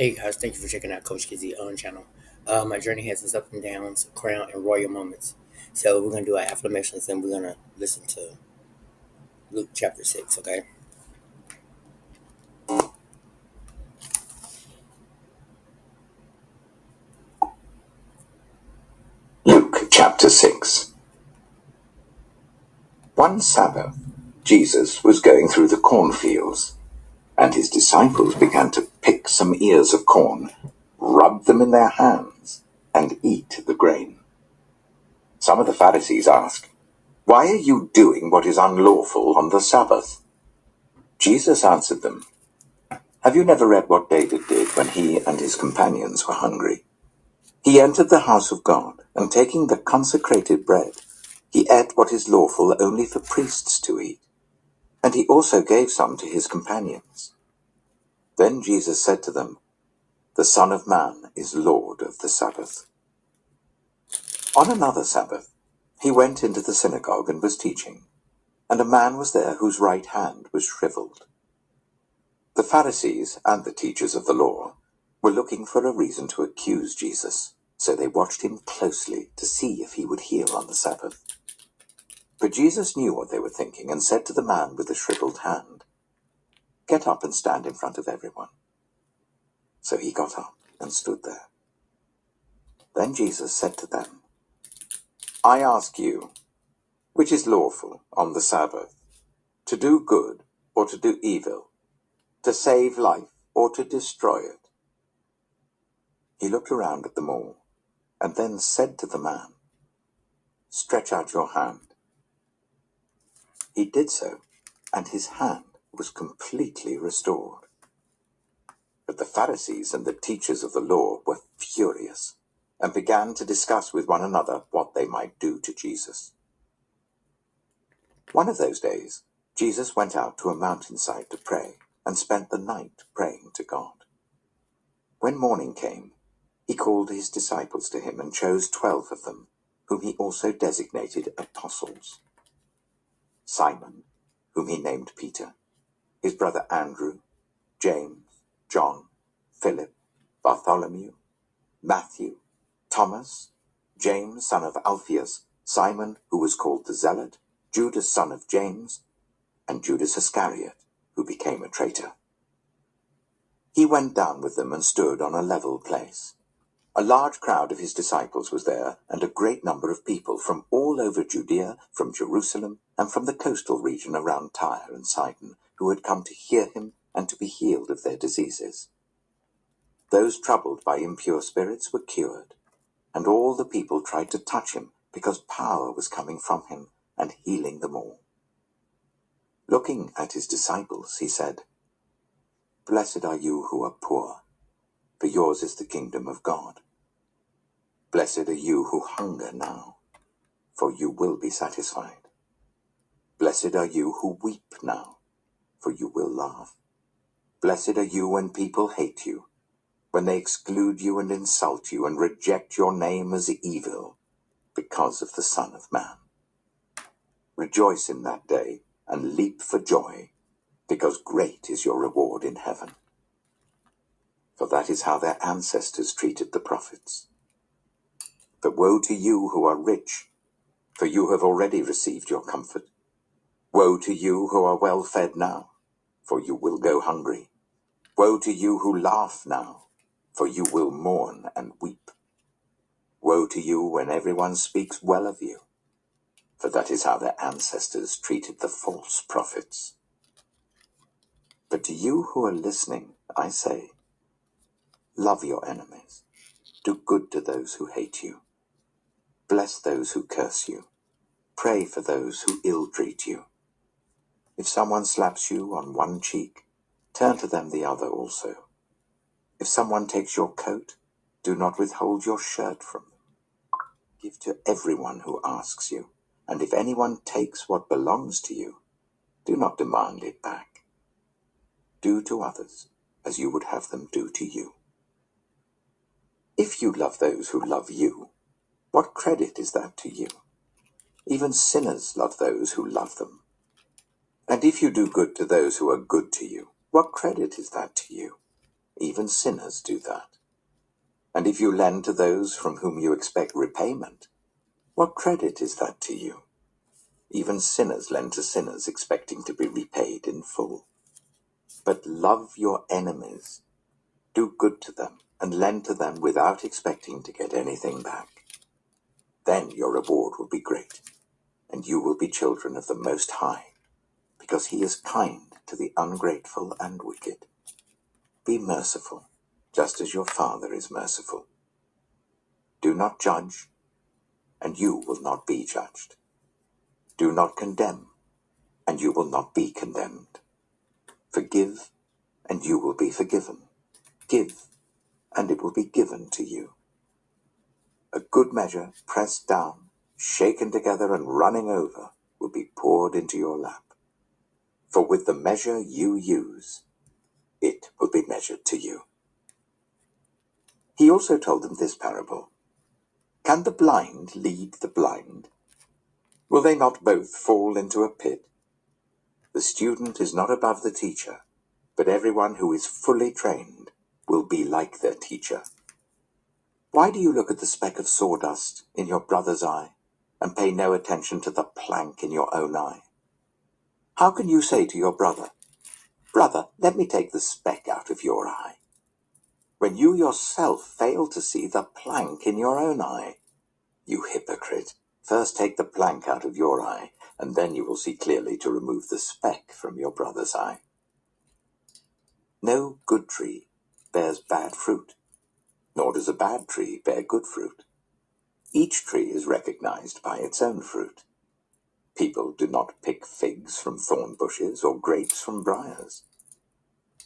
Hey guys, thank you for checking out Coach Kizzy on channel. My journey has its ups and downs, crown and royal moments. So we're gonna do our affirmations and we're gonna listen to Luke chapter 6. Okay. Luke chapter 6. One Sabbath, Jesus was going through the cornfields, and his disciples began to pick some ears of corn, rub them in their hands, and eat the grain. Some of the Pharisees asked, "Why are you doing what is unlawful on the Sabbath?" Jesus answered them, "Have you never read what David did when he and his companions were hungry? He entered the house of God, and taking the consecrated bread, he ate what is lawful only for priests to eat, and he also gave some to his companions. Then Jesus said to them, 'The Son of Man is Lord of the Sabbath.'" On another Sabbath, he went into the synagogue and was teaching, and a man was there whose right hand was shriveled. The Pharisees and the teachers of the law were looking for a reason to accuse Jesus, so they watched him closely to see if he would heal on the Sabbath. But Jesus knew what they were thinking and said to the man with the shriveled hand, "Get up and stand in front of everyone." So he got up and stood there. Then Jesus said to them, "I ask you, which is lawful on the Sabbath, to do good or to do evil, to save life or to destroy it?" He looked around at them all and then said to the man, "Stretch out your hand." He did so, and his hand was completely restored. But the Pharisees and the teachers of the law were furious and began to discuss with one another what they might do to Jesus. One of those days, Jesus went out to a mountainside to pray and spent the night praying to God. When morning came, he called his disciples to him and chose 12 of them, whom he also designated apostles: Simon, whom he named Peter, his brother Andrew, James, John, Philip, Bartholomew, Matthew, Thomas, James son of Alphaeus, Simon who was called the Zealot, Judas son of James, and Judas Iscariot, who became a traitor. He went down with them and stood on a level place. A large crowd of his disciples was there, and a great number of people from all over Judea, from Jerusalem, and from the coastal region around Tyre and Sidon, who had come to hear him and to be healed of their diseases. Those troubled by impure spirits were cured, and all the people tried to touch him, because power was coming from him and healing them all. Looking at his disciples, he said, "Blessed are you who are poor, for yours is the kingdom of God. Blessed are you who hunger now, for you will be satisfied. Blessed are you who weep now, for you will laugh. Blessed are you when people hate you, when they exclude you and insult you and reject your name as evil because of the Son of Man. Rejoice in that day and leap for joy, because great is your reward in heaven. For that is how their ancestors treated the prophets. But woe to you who are rich, for you have already received your comfort. Woe to you who are well fed now, for you will go hungry. Woe to you who laugh now, for you will mourn and weep. Woe to you when everyone speaks well of you, for that is how their ancestors treated the false prophets. But to you who are listening, I say, love your enemies. Do good to those who hate you. Bless those who curse you. Pray for those who ill-treat you. If someone slaps you on one cheek, turn to them the other also. If someone takes your coat, do not withhold your shirt from them. Give to everyone who asks you, and if anyone takes what belongs to you, do not demand it back. Do to others as you would have them do to you. If you love those who love you, what credit is that to you? Even sinners love those who love them. And if you do good to those who are good to you, what credit is that to you? Even sinners do that. And if you lend to those from whom you expect repayment, what credit is that to you? Even sinners lend to sinners expecting to be repaid in full. But love your enemies. Do good to them and lend to them without expecting to get anything back. Then your reward will be great, and you will be children of the Most High, because He is kind to the ungrateful and wicked. Be merciful, just as your Father is merciful. Do not judge, and you will not be judged. Do not condemn, and you will not be condemned. Forgive, and you will be forgiven. Give, and it will be given to you. A good measure, pressed down, shaken together, and running over, will be poured into your lap. For with the measure you use, it will be measured to you. He also told them this parable. Can the blind lead the blind? Will they not both fall into a pit? The student is not above the teacher, but everyone who is fully trained will be like their teacher. Why do you look at the speck of sawdust in your brother's eye and pay no attention to the plank in your own eye? How can you say to your brother, "Brother, let me take the speck out of your eye," when you yourself fail to see the plank in your own eye? You hypocrite! First take the plank out of your eye, and then you will see clearly to remove the speck from your brother's eye. No good tree bears bad fruit, nor does a bad tree bear good fruit. Each tree is recognized by its own fruit. People do not pick figs from thorn bushes or grapes from briars.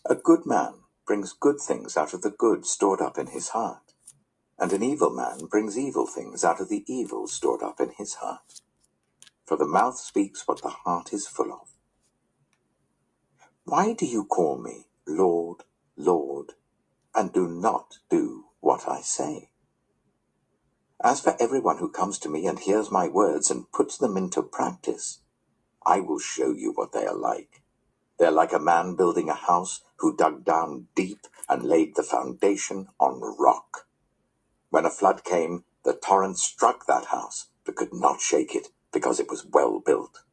A good man brings good things out of the good stored up in his heart, and an evil man brings evil things out of the evil stored up in his heart. For the mouth speaks what the heart is full of. Why do you call me Lord, Lord, and do not do what I say? As for everyone who comes to me and hears my words and puts them into practice, I will show you what they are like. They're like a man building a house who dug down deep and laid the foundation on rock. When a flood came, the torrent struck that house, but could not shake it, because it was well built.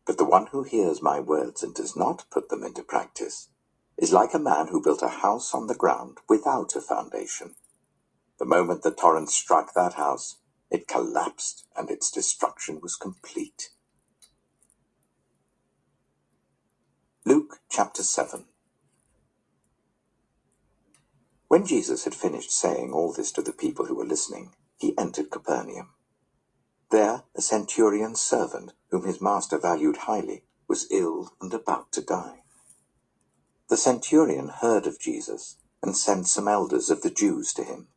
But the one who hears my words and does not put them into practice is like a man who built a house on the ground without a foundation. The moment the torrent struck that house, it collapsed, and its destruction was complete. Luke chapter 7. When Jesus had finished saying all this to the people who were listening, he entered Capernaum. There a centurion's servant, whom his master valued highly, was ill and about to die. The centurion heard of Jesus and sent some elders of the Jews to him,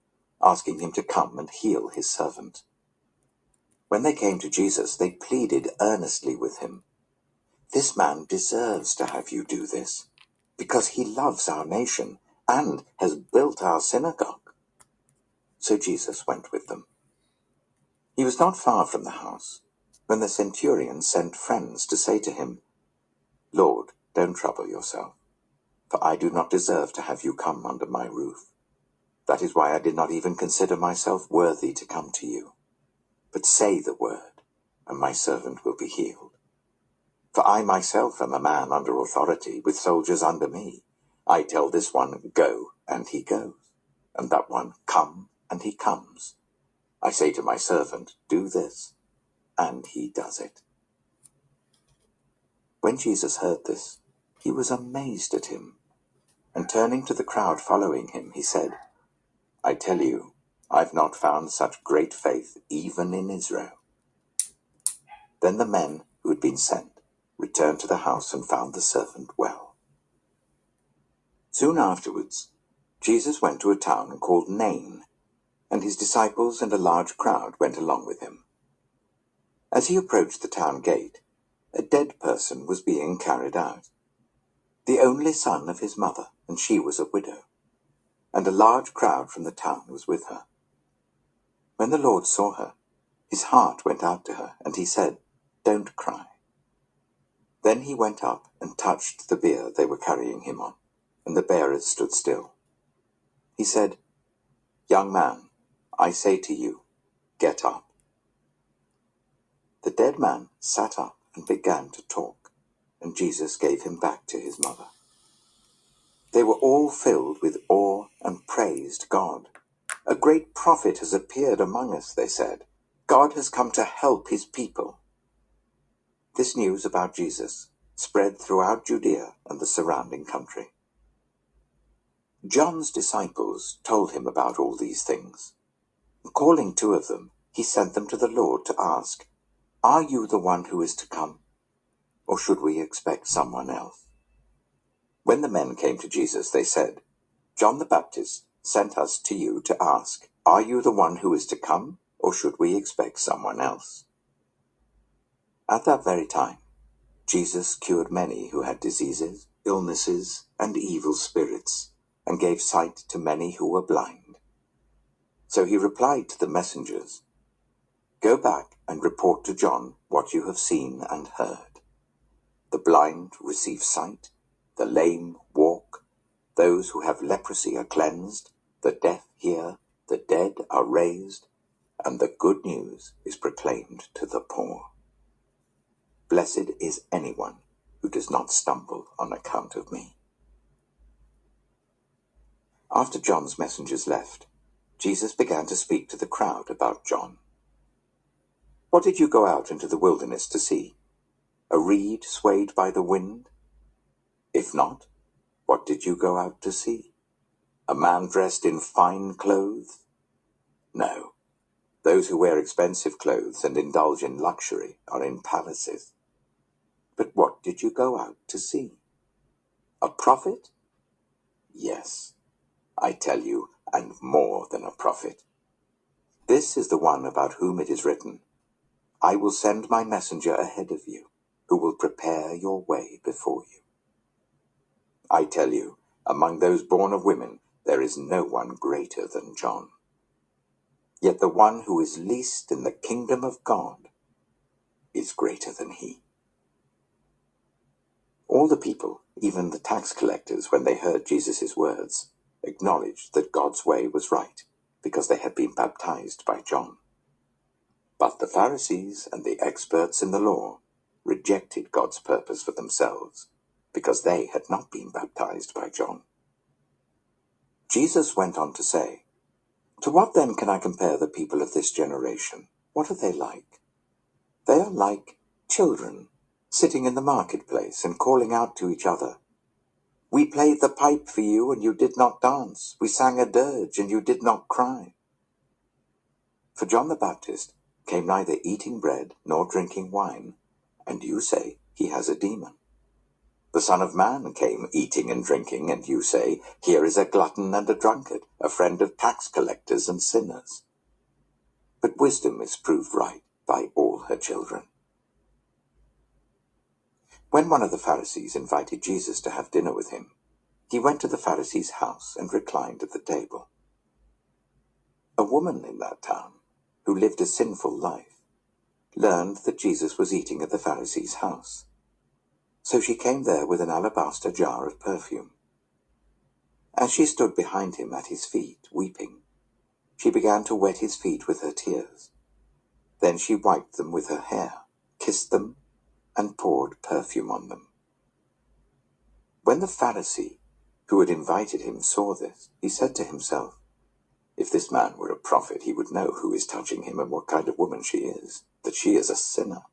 asking him to come and heal his servant. When they came to Jesus, they pleaded earnestly with him, "This man deserves to have you do this, because he loves our nation and has built our synagogue." So Jesus went with them. He was not far from the house when the centurion sent friends to say to him, "Lord, don't trouble yourself, for I do not deserve to have you come under my roof. That is why I did not even consider myself worthy to come to you. But say the word, and my servant will be healed. For I myself am a man under authority, with soldiers under me. I tell this one, 'Go,' and he goes, and that one, 'Come,' and he comes. I say to my servant, 'Do this,' and he does it." When Jesus heard this, he was amazed at him, and turning to the crowd following him, he said, "I tell you, I've not found such great faith even in Israel." Then the men who had been sent returned to the house and found the servant well. Soon afterwards, Jesus went to a town called Nain, and his disciples and a large crowd went along with him. As he approached the town gate, a dead person was being carried out, the only son of his mother, and she was a widow, and a large crowd from the town was with her. When the Lord saw her, his heart went out to her, and he said, "Don't cry." Then he went up and touched the bier they were carrying him on. and the bearers stood still. He said, "Young man, I say to you, get up." The dead man sat up and began to talk, and Jesus gave him back to his mother. They were all filled with awe and praised God. "A great prophet has appeared among us," they said. "God has come to help his people." This news about Jesus spread throughout Judea and the surrounding country. John's disciples told him about all these things. Calling 2 of them, he sent them to the Lord to ask, "Are you the one who is to come, or should we expect someone else?" When the men came to Jesus, they said, "John the Baptist sent us to you to ask, 'Are you the one who is to come, or should we expect someone else?'" At that very time, Jesus cured many who had diseases, illnesses, and evil spirits, and gave sight to many who were blind. So he replied to the messengers, "Go back and report to John what you have seen and heard. The blind receive sight, the lame walk, those who have leprosy are cleansed, the deaf hear, the dead are raised, and the good news is proclaimed to the poor. Blessed is anyone who does not stumble on account of me." After John's messengers left, Jesus began to speak to the crowd about John. "What did you go out into the wilderness to see? A reed swayed by the wind? If not, what did you go out to see? A man dressed in fine clothes? No, those who wear expensive clothes and indulge in luxury are in palaces. But what did you go out to see? A prophet? Yes, I tell you, and more than a prophet. This is the one about whom it is written, 'I will send my messenger ahead of you, who will prepare your way before you.' I tell you, among those born of women, there is no one greater than John. Yet the one who is least in the kingdom of God is greater than he." All the people, even the tax collectors, when they heard Jesus' words, acknowledged that God's way was right, because they had been baptized by John. But the Pharisees and the experts in the law rejected God's purpose for themselves, because they had not been baptized by John. Jesus went on to say, "To what then can I compare the people of this generation? What are they like? They are like children, sitting in the marketplace and calling out to each other, 'We played the pipe for you, and you did not dance. We sang a dirge, and you did not cry.' For John the Baptist came neither eating bread nor drinking wine, and you say he has a demon. The Son of Man came eating and drinking, and you say, 'Here is a glutton and a drunkard, a friend of tax collectors and sinners.' But wisdom is proved right by all her children." When one of the Pharisees invited Jesus to have dinner with him, he went to the Pharisee's house and reclined at the table. A woman in that town, who lived a sinful life, learned that Jesus was eating at the Pharisee's house. So she came there with an alabaster jar of perfume. As she stood behind him at his feet, weeping, she began to wet his feet with her tears. Then she wiped them with her hair, kissed them, and poured perfume on them. When the Pharisee who had invited him saw this, he said to himself, "If this man were a prophet, he would know who is touching him and what kind of woman she is, that she is a sinner."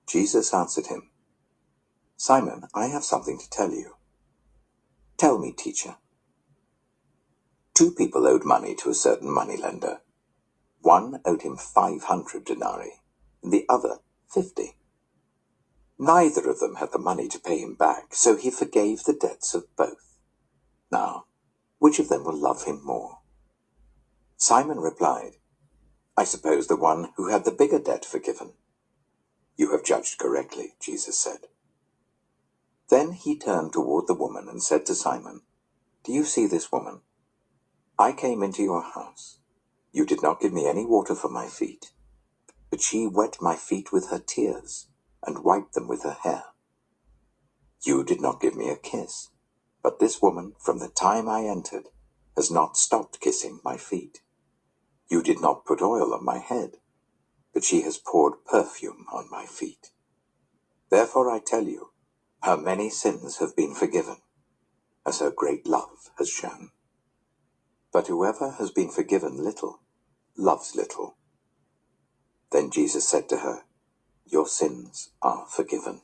Jesus answered him, "Simon, I have something to tell you." "Tell me, teacher." 2 people owed money to a certain moneylender. One owed him 500 denarii, and the other 50. Neither of them had the money to pay him back, so he forgave the debts of both. Now, which of them will love him more? Simon replied, "I suppose the one who had the bigger debt forgiven." "You have judged correctly," Jesus said. Then he turned toward the woman and said to Simon, "Do you see this woman? I came into your house. You did not give me any water for my feet, but she wet my feet with her tears and wiped them with her hair. You did not give me a kiss, But this woman, from the time I entered, has not stopped kissing my feet. You did not put oil on my head, but she has poured perfume on my feet. Therefore I tell you, her many sins have been forgiven, as her great love has shown. But whoever has been forgiven little, loves little. Then Jesus said to her, Your sins are forgiven.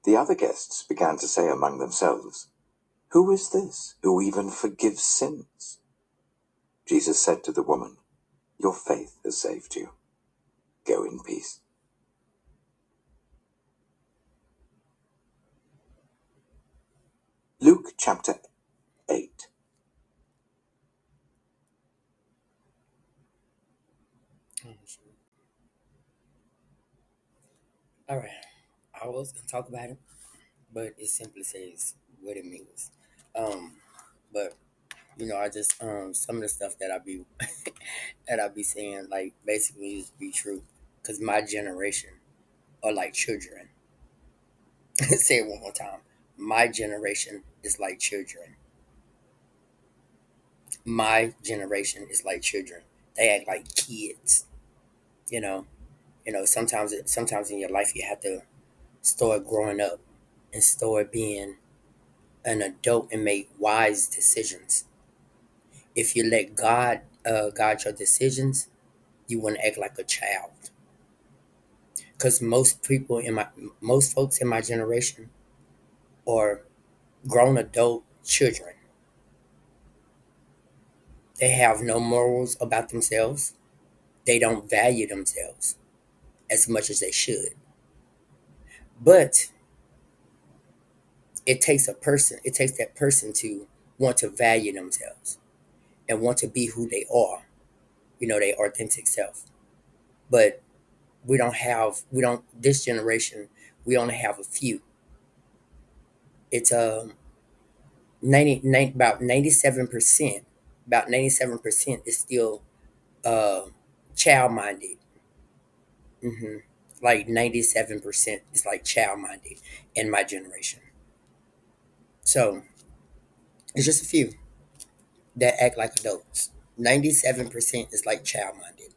The other guests began to say among themselves, Who is this who even forgives sins? Jesus said to the woman, Your faith has saved you. Go in peace. Luke chapter 8. All right. I was gonna talk about it, but it simply says what it means. Um, but I just some of the stuff that I be that I be saying like basically is be true, cause my generation are like children. Say it one more time. My generation is like children. My generation is like children. They act like kids. You know. Sometimes in your life you have to start growing up and start being an adult and make wise decisions. If you let God guide your decisions, you wouldn't act like a child. Because most folks in my generation are grown adult children. They have no morals about themselves. They don't value themselves as much as they should. But it takes a person. It takes that person to want to value themselves and want to be who they are. Their authentic self. But we don't this generation we only have a few. It's 97%, about 97% is still uh child minded. Like 97% is like child minded in my generation. So it's just a few that act like adults. 97% is like child minded.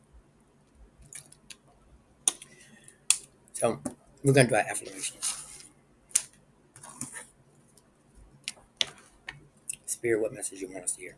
So we're gonna do our affirmations. Spirit, what message you want us to hear?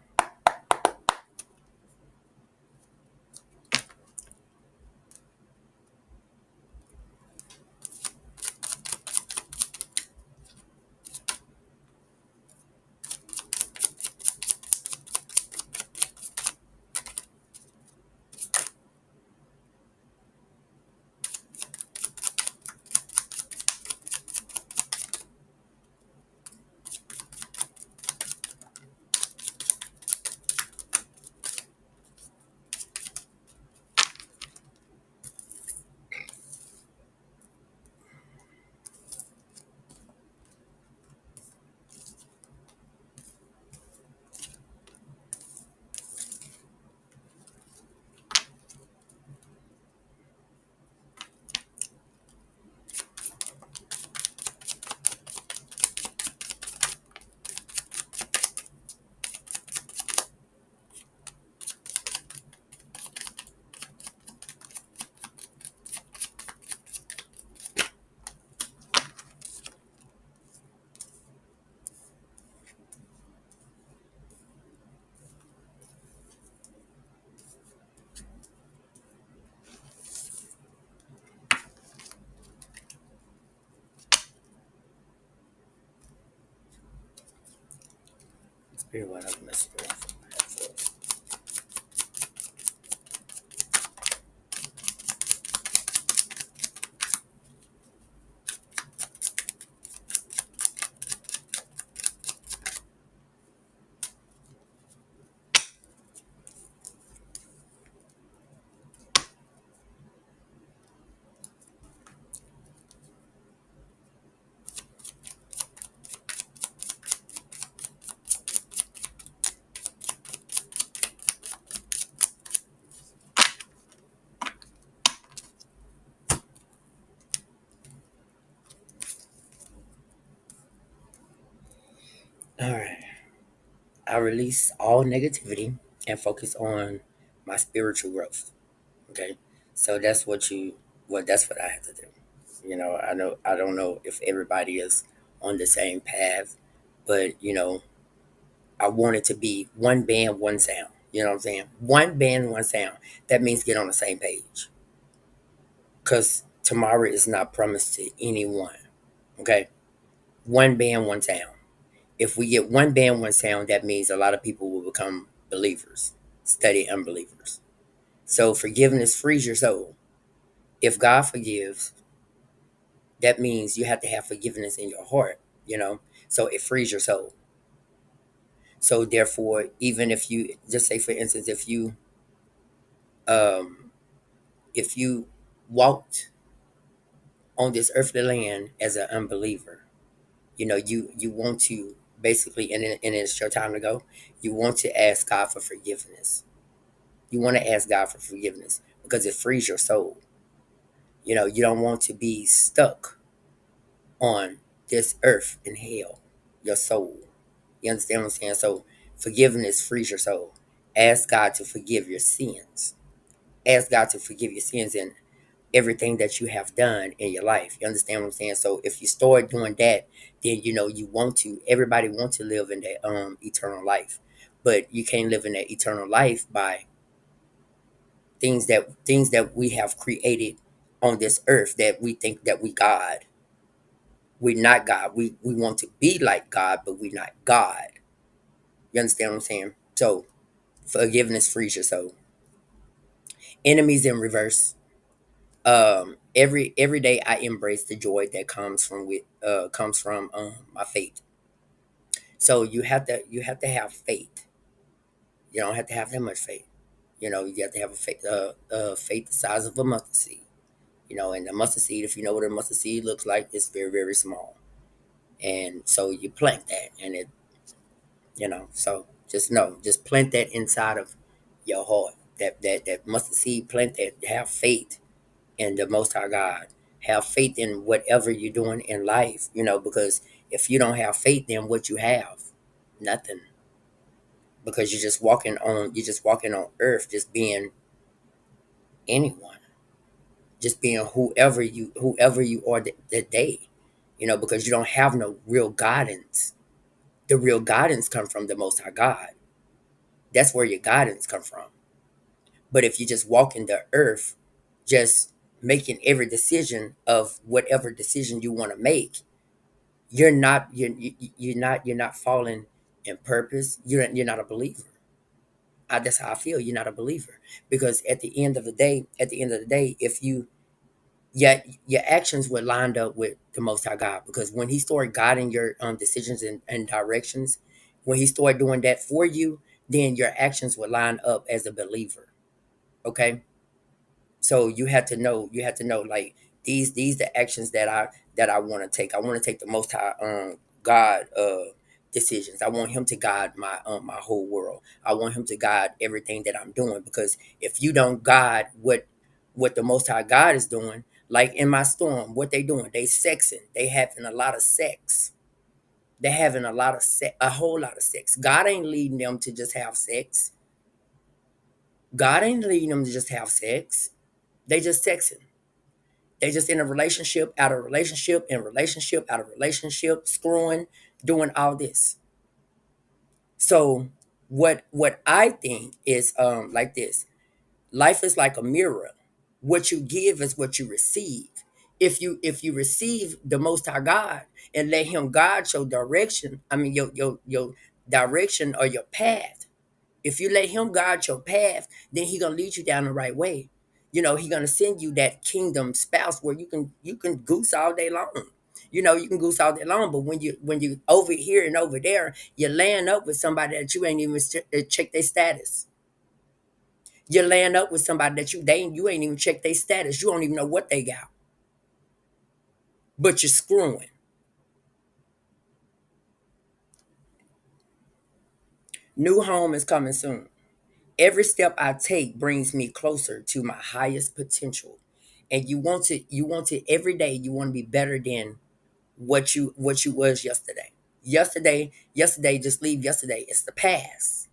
Spirit, what other message you want for us? I release all negativity and focus on my spiritual growth. Okay, so that's what you, well, that's what I have to do. I don't know if everybody is on the same path, but I want it to be one band, one sound. You know what I'm saying? One band, one sound. That means get on the same page. Because tomorrow is not promised to anyone. Okay? One band, one sound. If we get one band, one sound, that means a lot of people will become believers, steady unbelievers. So forgiveness frees your soul. If God forgives, that means you have to have forgiveness in your heart, you know? So it frees your soul. So therefore, even if you just say, for instance, um if you walked on this earthly land as an unbeliever, you want to basically, and it's your time to go. You want to ask God for forgiveness. You want to ask God for forgiveness because it frees your soul. You don't want to be stuck on this earth in hell, your soul. You understand what I'm saying? So forgiveness frees your soul. Ask God to forgive your sins. Ask God to forgive your sins and everything that you have done in your life. You understand what I'm saying? So if you start doing that, then you want to. Everybody wants to live in that eternal life, but you can't live in that eternal life by things that we have created on this earth that we think that we God. We're not God. We want to be like God, but we're not God. You understand what I'm saying? So forgiveness frees your soul. Enemies in reverse. Every day I embrace the joy that comes from my faith. So you have to have faith. You don't have to have that much faith. You have to have a faith the size of a mustard seed. And the mustard seed, if you know what a mustard seed looks like, it's very, very small. And so you plant that, and so just know, just plant that inside of your heart. That mustard seed, plant that. Have faith in the Most High God. Have faith in whatever you're doing in life. Because if you don't have faith, then what you have, nothing. Because you're just walking on earth, just being anyone, just being whoever you are that day. Because you don't have no real guidance. The real guidance come from the Most High God. That's where your guidance come from. But if you just walk in the earth, just making every decision of whatever decision you want to make, you're not falling in purpose. You're not a believer. That's how I feel. You're not a believer because at the end of the day, if your actions were lined up with the Most High God, because when He started guiding your decisions and directions, when He started doing that for you, then your actions would line up as a believer. Okay, so you had to know like these the actions that I want to take. I want to take the Most High God decisions. I want Him to guide my whole world. I want Him to guide everything that I'm doing, because if you don't guide what the Most High God is doing, like in my storm, what they doing? They sexing. They having a lot of sex. They having a whole lot of sex. God ain't leading them to just have sex. God ain't leading them to just have sex. They just sexing. They just in a relationship, out of relationship, in relationship, out of relationship, screwing, doing all this. So what I think is like this. Life is like a mirror. What you give is what you receive. If you receive the Most High God and let Him guide your direction, I mean your direction or your path. If you let Him guide your path, then He gonna lead you down the right way. He gonna send you that kingdom spouse where you can goose all day long. You can goose all day long, but when you over here and over there, you're laying up with somebody that you ain't even check their status. You're laying up with somebody that you ain't even check their status. You don't even know what they got, but you're screwing. New home is coming soon. Every step I take brings me closer to my highest potential. And you want to every day you want to be better than what you was yesterday. Yesterday, just leave yesterday. It's the past.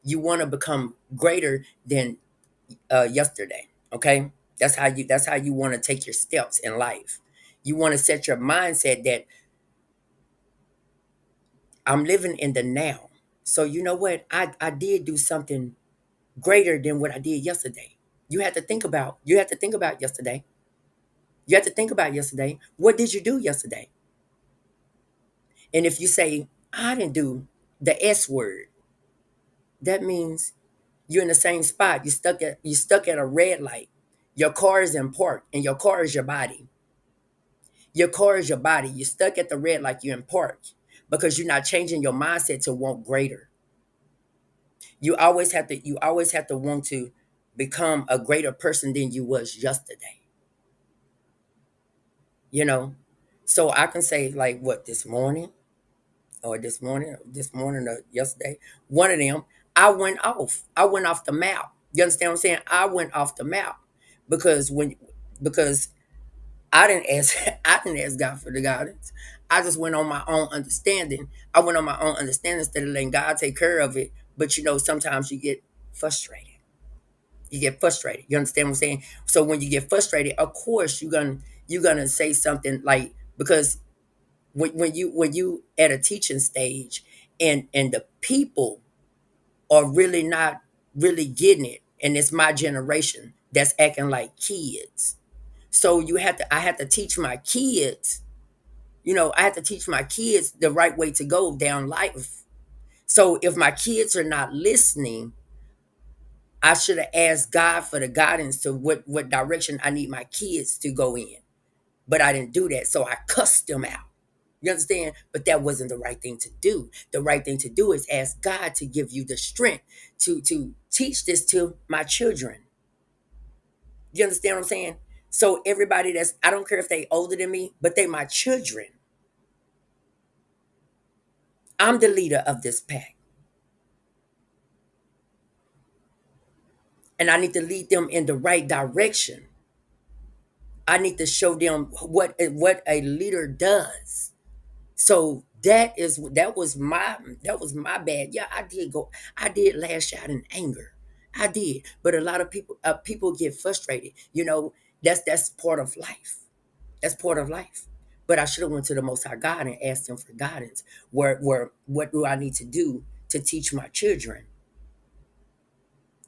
You want to become greater than yesterday. Okay, that's how you want to take your steps in life. You want to set your mindset that I'm living in the now. So you know what? I did do something greater than what I did yesterday. You have to think about yesterday. You have to think about yesterday. What did you do yesterday? And if you say, I didn't do the S word, that means you're in the same spot. You stuck at a red light. Your car is in park, and your car is your body. Your car is your body. You're stuck at the red light. You're in park because you're not changing your mindset to want greater. You always have to want to become a greater person than you was yesterday. You know, so I can say like what this morning or yesterday, one of them, I went off the map. You understand what I'm saying? I went off the map because because I didn't ask I didn't ask God for the guidance. I just went on my own understanding. I went on my own understanding instead of letting God take care of it. But sometimes you get frustrated. You get frustrated. You understand what I'm saying? So when you get frustrated, of course you're gonna say something like, because when you at a teaching stage, and the people are really not really getting it, and it's my generation that's acting like kids. So I had to teach my kids, I had to teach my kids the right way to go down life. So if my kids are not listening, I should have asked God for the guidance to what direction I need my kids to go in. But I didn't do that. So I cussed them out. You understand? But that wasn't the right thing to do. The right thing to do is ask God to give you the strength to teach this to my children. You understand what I'm saying? So everybody I don't care if they older than me, but they my children. I'm the leader of this pack. And I need to lead them in the right direction. I need to show them what a leader does. So that was my bad. Yeah, I did lash out in anger. I did. But a lot of people get frustrated. That's part of life. That's part of life. But I should have went to the Most High God and asked him for guidance. Where what do I need to do to teach my children?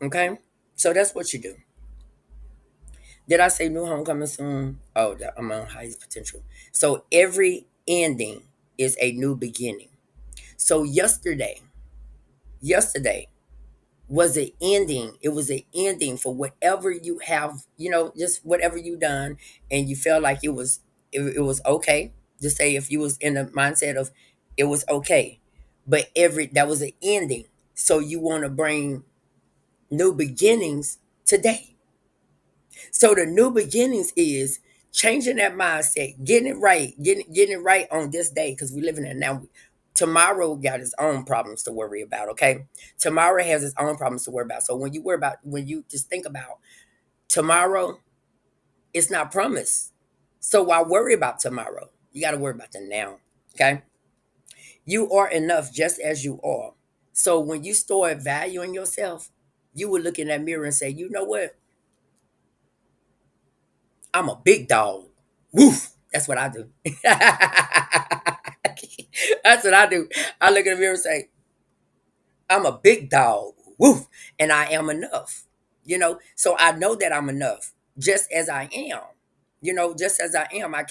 Okay? So that's what you do. Did I say new homecoming soon? Oh, I'm on highest potential. So every ending is a new beginning. So yesterday was an ending. It was an ending for whatever you have, just whatever you done, and you felt like it was okay. Just say if you was in the mindset of it was okay, but that was an ending. So you want to bring new beginnings today. So the new beginnings is changing that mindset, getting it right on this day, because we living in now. Tomorrow got its own problems to worry about. Okay, tomorrow has its own problems to worry about. So when you just think about tomorrow, it's not promised. So why worry about tomorrow? You got to worry about the now. Okay, you are enough just as you are. So when you start valuing yourself, you will look in that mirror and say, you know what? I'm a big dog. Woof. That's what I do. That's what I do. I look in the mirror and say, I'm a big dog. Woof. And I am enough. So I know that I'm enough just as I am. Just as I am. I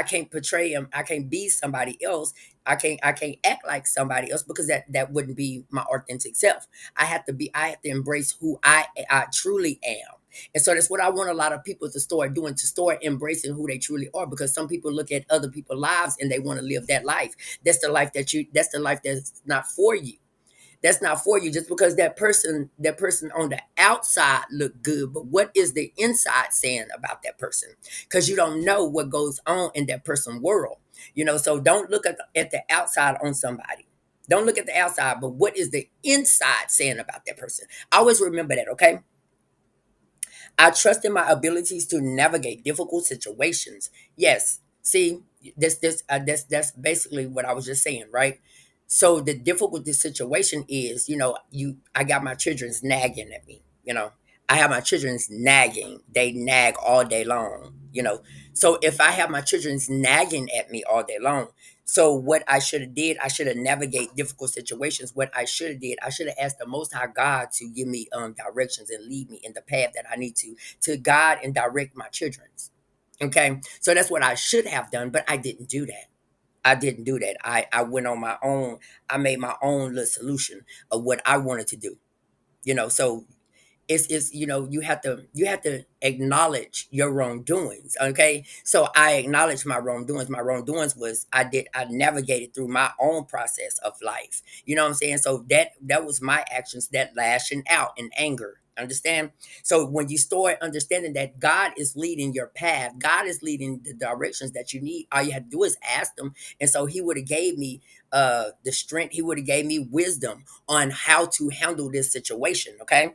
can't portray him. I can't be somebody else. I can't act like somebody else, because that wouldn't be my authentic self. I have to embrace who I truly am. And so that's what I want a lot of people to start doing, to start embracing who they truly are, because some people look at other people's lives and they want to live that life. That's the life that's not for you. That's not for you, just because that person on the outside look good, but what is the inside saying about that person? Because you don't know what goes on in that person's world. So don't look at the outside on somebody. Don't look at the outside, but what is the inside saying about that person? Always remember that. Okay, I trust in my abilities to navigate difficult situations. Yes, see, That's basically what I was just saying, right? So the difficult situation is, I got my children's nagging at me, I have my children's nagging. They nag all day long. So if I have my children's nagging at me all day long, so what I should have did, I should have navigate difficult situations. What I should have did, I should have asked the Most High God to give me directions and lead me in the path that I need to guide and direct my children's. Okay, so that's what I should have done, but I didn't do that. I didn't do that. I went on my own. I made my own little solution of what I wanted to do. So it's you have to acknowledge your wrongdoings. Okay, so I acknowledged my wrongdoings was I navigated through my own process of life. You know what I'm saying? So that was my actions that lashing out in anger. Understand? So when you start understanding that God is leading your path, God is leading the directions that you need, all you have to do is ask him. And so he would have gave me the strength, he would have gave me wisdom on how to handle this situation. Okay,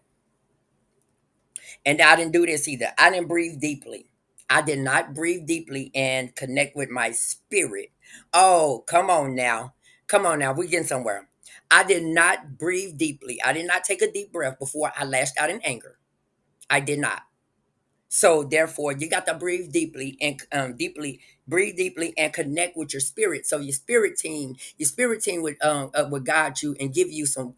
and I didn't do this either. I didn't breathe deeply. I did not breathe deeply and connect with my spirit. Oh, come on now. Come on now. We're getting somewhere. I did not breathe deeply. I did not take a deep breath before I lashed out in anger. I did not. So therefore, you got to breathe deeply, breathe deeply, and connect with your spirit. So your spirit team would guide you and give you some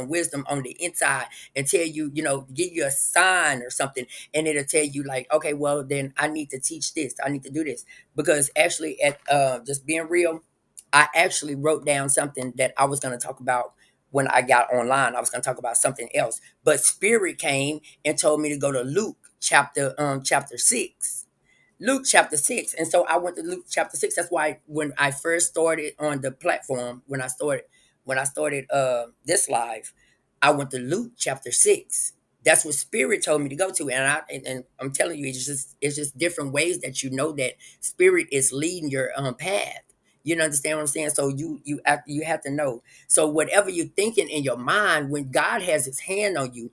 wisdom on the inside and tell you, give you a sign or something, and it'll tell you like, okay, well then I need to teach this, I need to do this, because actually at just being real, I actually wrote down something that I was going to talk about when I got online. I was going to talk about something else, but spirit came and told me to go to Luke chapter 6. Luke chapter 6. And so I went to Luke chapter 6. That's why when I first started on the platform, when I started this live, I went to Luke chapter 6. That's what spirit told me to go to. And I'm telling you, it's just different ways that that spirit is leading your path. You know, understand what I'm saying? So you have to know. So whatever you're thinking in your mind, when God has his hand on you,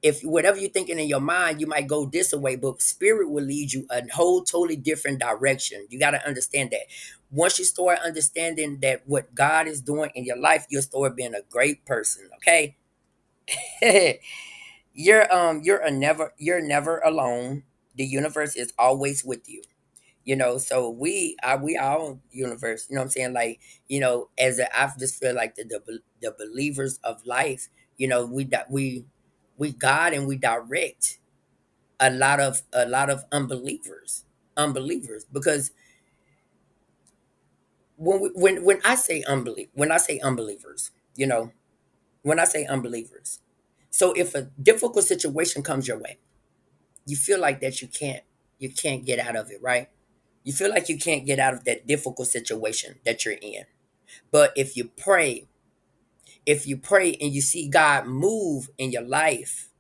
if whatever you're thinking in your mind, you might go this way, but spirit will lead you a whole totally different direction. You got to understand that. Once you start understanding that what God is doing in your life, you'll start being a great person. Okay. You're never alone. The universe is always with you. So we are our universe. You know what I'm saying? Like, I just feel like the believers of life, we guide and we direct a lot of unbelievers, because when I say unbelievers, when I say unbelievers, so if a difficult situation comes your way, you feel like that you can't get out of it, right? You feel like you can't get out of that difficult situation that you're in. But if you pray and you see God move in your life,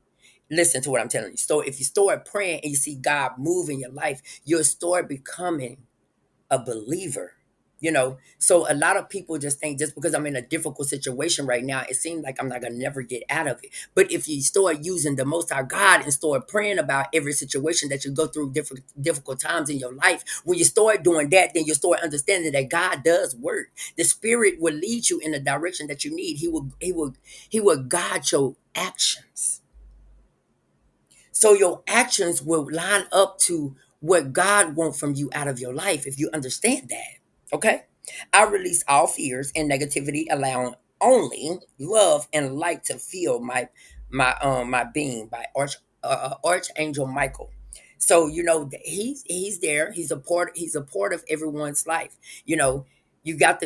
listen to what I'm telling you. So if you start praying and you see God move in your life, you'll start becoming a believer. So a lot of people just think, just because I'm in a difficult situation right now, it seems like I'm not gonna never get out of it. But if you start using the Most High God and start praying about every situation that you go through, difficult times in your life, when you start doing that, then you start understanding that God does work. The Spirit will lead you in the direction that you need. He will guide your actions. So your actions will line up to what God wants from you out of your life if you understand that. Okay? I release all fears and negativity, allowing only love and light to fill my being by Archangel Michael. So he's there. He's a part of everyone's life. You know, you got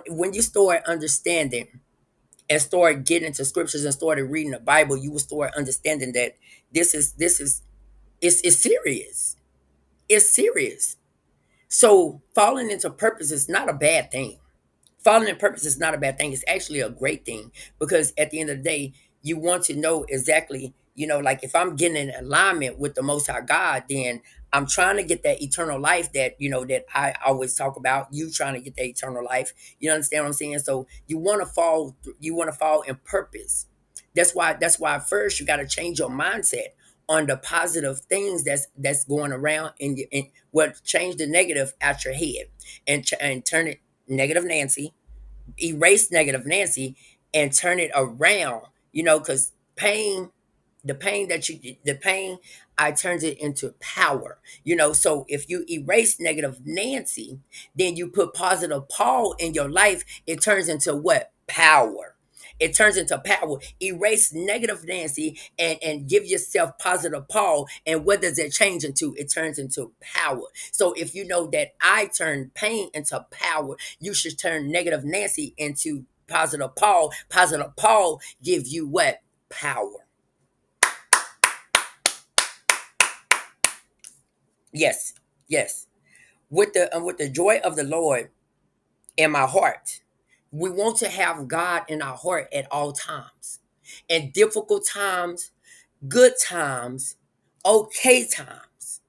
when you start understanding and start getting into scriptures and started reading the Bible, you will start understanding that this is it's serious. It's serious. So falling into purpose is not a bad thing. Falling in purpose is not a bad thing. It's actually a great thing, because at the end of the day, you want to know exactly, like if I'm getting in alignment with the Most High God, then I'm trying to get that eternal life that I always talk about. You trying to get that eternal life. You understand what I'm saying? So you want to fall in purpose. That's why first you got to change your mindset on the positive things that's going around and what change the negative out your head and turn it negative Nancy, erase negative Nancy and turn it around, because the pain, I turned it into power, so if you erase negative Nancy, then you put positive Paul in your life, it turns into what? Power. It turns into power. Erase negative Nancy and give yourself positive Paul. And what does it change into? It turns into power. So if you know that I turn pain into power, you should turn negative Nancy into positive Paul. Positive Paul give you what? Power. Yes, yes. With the joy of the Lord in my heart, we want to have God in our heart at all times. In difficult times, good times, okay times.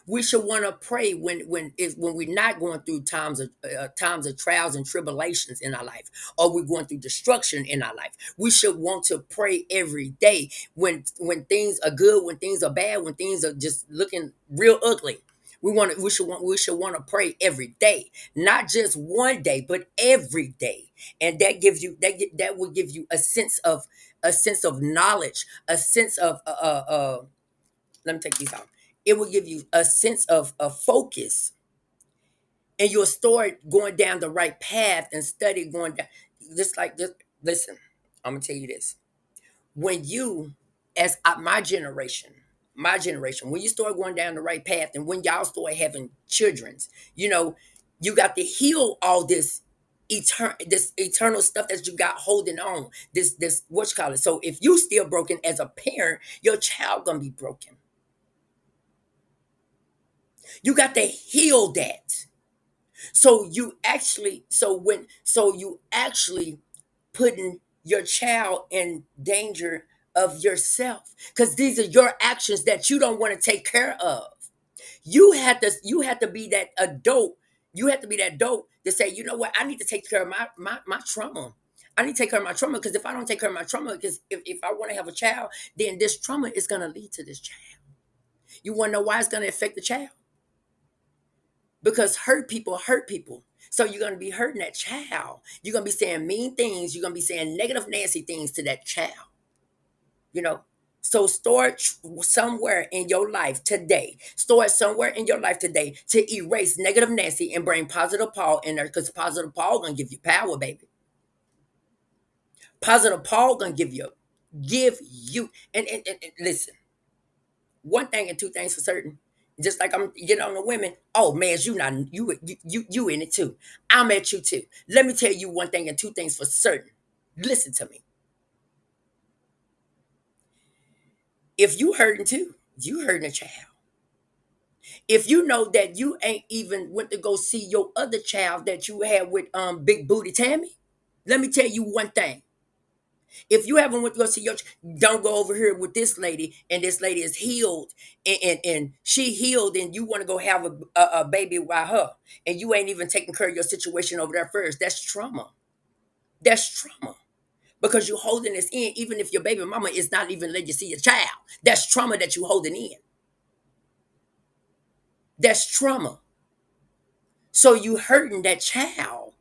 We should want to pray when we're not going through times of trials and tribulations in our life, or we're going through destruction in our life. We should want to pray every day when things are good, when things are bad, when things are just looking real ugly. We should want to pray every day, not just one day, but every day, and that will give you a sense of knowledge, a sense of let me take these out. It will give you a sense of focus, and you'll start going down the right path and study going down. Just like this. Listen, I'm gonna tell you this. When you, as my generation, when you start going down the right path, and when y'all start having childrens, you got to heal all this eternal stuff that you got holding on. This what you call it. So if you still broken as a parent, your child gonna be broken. You got to heal that. So you actually putting your child in danger of yourself, because these are your actions that you don't want to take care of. You have to be that adult. You have to be that adult to say, you know what, I need to take care of my trauma. I need to take care of my trauma, because if I don't take care of my trauma, because if I want to have a child, then this trauma is going to lead to this child. You want to know why it's going to affect the child? Because hurt people. So you're going to be hurting that child. You're going to be saying mean things. You're going to be saying negative Nancy things to that child. You know, so start somewhere in your life today. Start somewhere in your life today to erase negative Nancy and bring positive Paul in there, because positive Paul going to give you power, baby. Positive Paul going to give you, and listen, one thing and two things for certain. Just like I'm getting on the women. Oh man, you not you in it too. I'm at you too. Let me tell you one thing and two things for certain. Listen to me. If you hurting too, you hurting a child. If you know that you ain't even went to go see your other child that you had with Big Booty Tammy, let me tell you one thing. If you haven't went to go see don't go over here with this lady, and this lady is healed, and she healed, and you want to go have a baby by her, and you ain't even taking care of your situation over there first. That's trauma. That's trauma. Because you're holding this in, even if your baby mama is not even letting you see your child. That's trauma that you're holding in. That's trauma. So you hurting that child.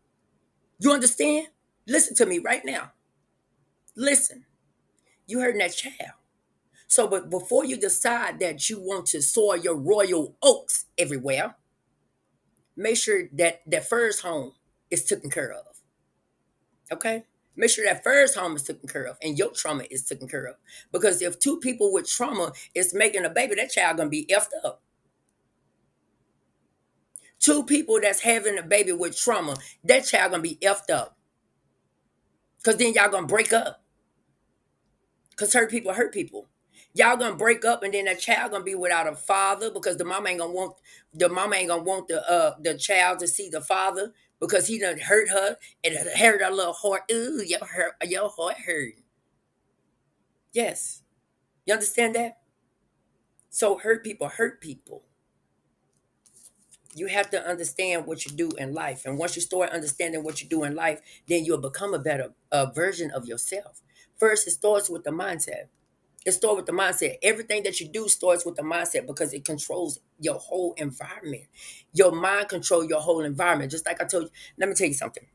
You understand? Listen to me right now. Listen. You hurting that child. So, but before you decide that you want to sow your royal oats everywhere, make sure that that first home is taken care of. Okay? Make sure that first home is taken care of and your trauma is taken care of. Because if two people with trauma is making a baby, that child gonna be effed up. Two people that's having a baby with trauma, that child gonna be effed up. Cause then y'all gonna break up. Cause hurt people hurt people. Y'all gonna break up, and then that child gonna be without a father, because the mama ain't gonna want the child to see the father, because he done hurt her and hurt her little heart. Ooh, your heart hurt. Yes, you understand that? So hurt people hurt people. You have to understand what you do in life, and once you start understanding what you do in life, then you'll become a better version of yourself. First, it starts with the mindset. It starts with the mindset. Everything that you do starts with the mindset because it controls your whole environment. Your mind controls your whole environment. Just like I told you. Let me tell you something.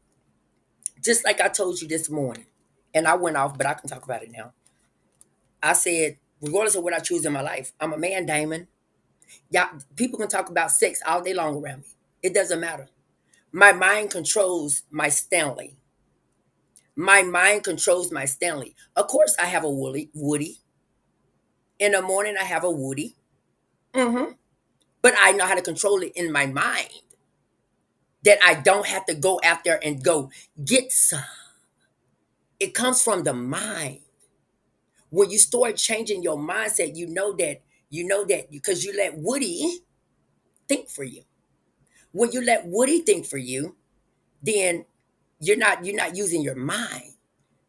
Just like I told you this morning, and I went off, but I can talk about it now. I said, regardless of what I choose in my life, I'm a man, Damon. Yeah, people can talk about sex all day long around me. It doesn't matter. My mind controls my Stanley. My mind controls my Stanley. Of course, I have a Woody. In the morning, I have a Woody. Hmm. But I know how to control it in my mind. That I don't have to go out there and go get some. It comes from the mind. When you start changing your mindset, you know that because you let Woody think for you. When you let Woody think for you, then you're not using your mind.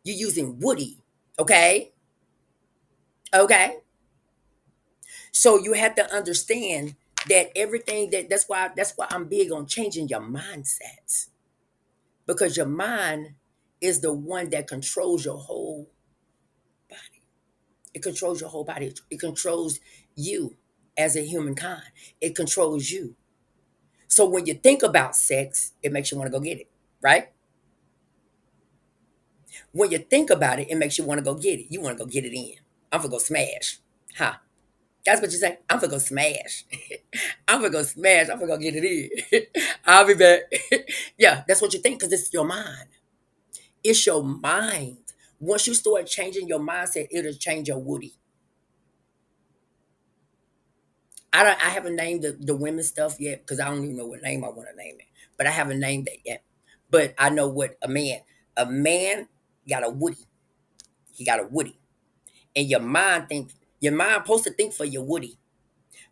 You're using Woody. Okay? Okay? So you have to understand that everything that's why I'm big on changing your mindsets. Because your mind is the one that controls your whole body. It controls your whole body. It controls you as a humankind. It controls you. So when you think about sex, it makes you want to go get it, right? When you think about it, it makes you want to go get it. You want to go get it in. I'm gonna go smash. Huh? That's what you say. I'm gonna go smash. I'm gonna go smash. I'm gonna go get it in. I'll be back. Yeah, that's what you think because it's your mind. It's your mind. Once you start changing your mindset, it'll change your Woody. I haven't named the women stuff yet because I don't even know what name I want to name it. But I haven't named that yet. But I know what a man. A man got a Woody. He got a Woody. And your mind supposed to think for your Woody.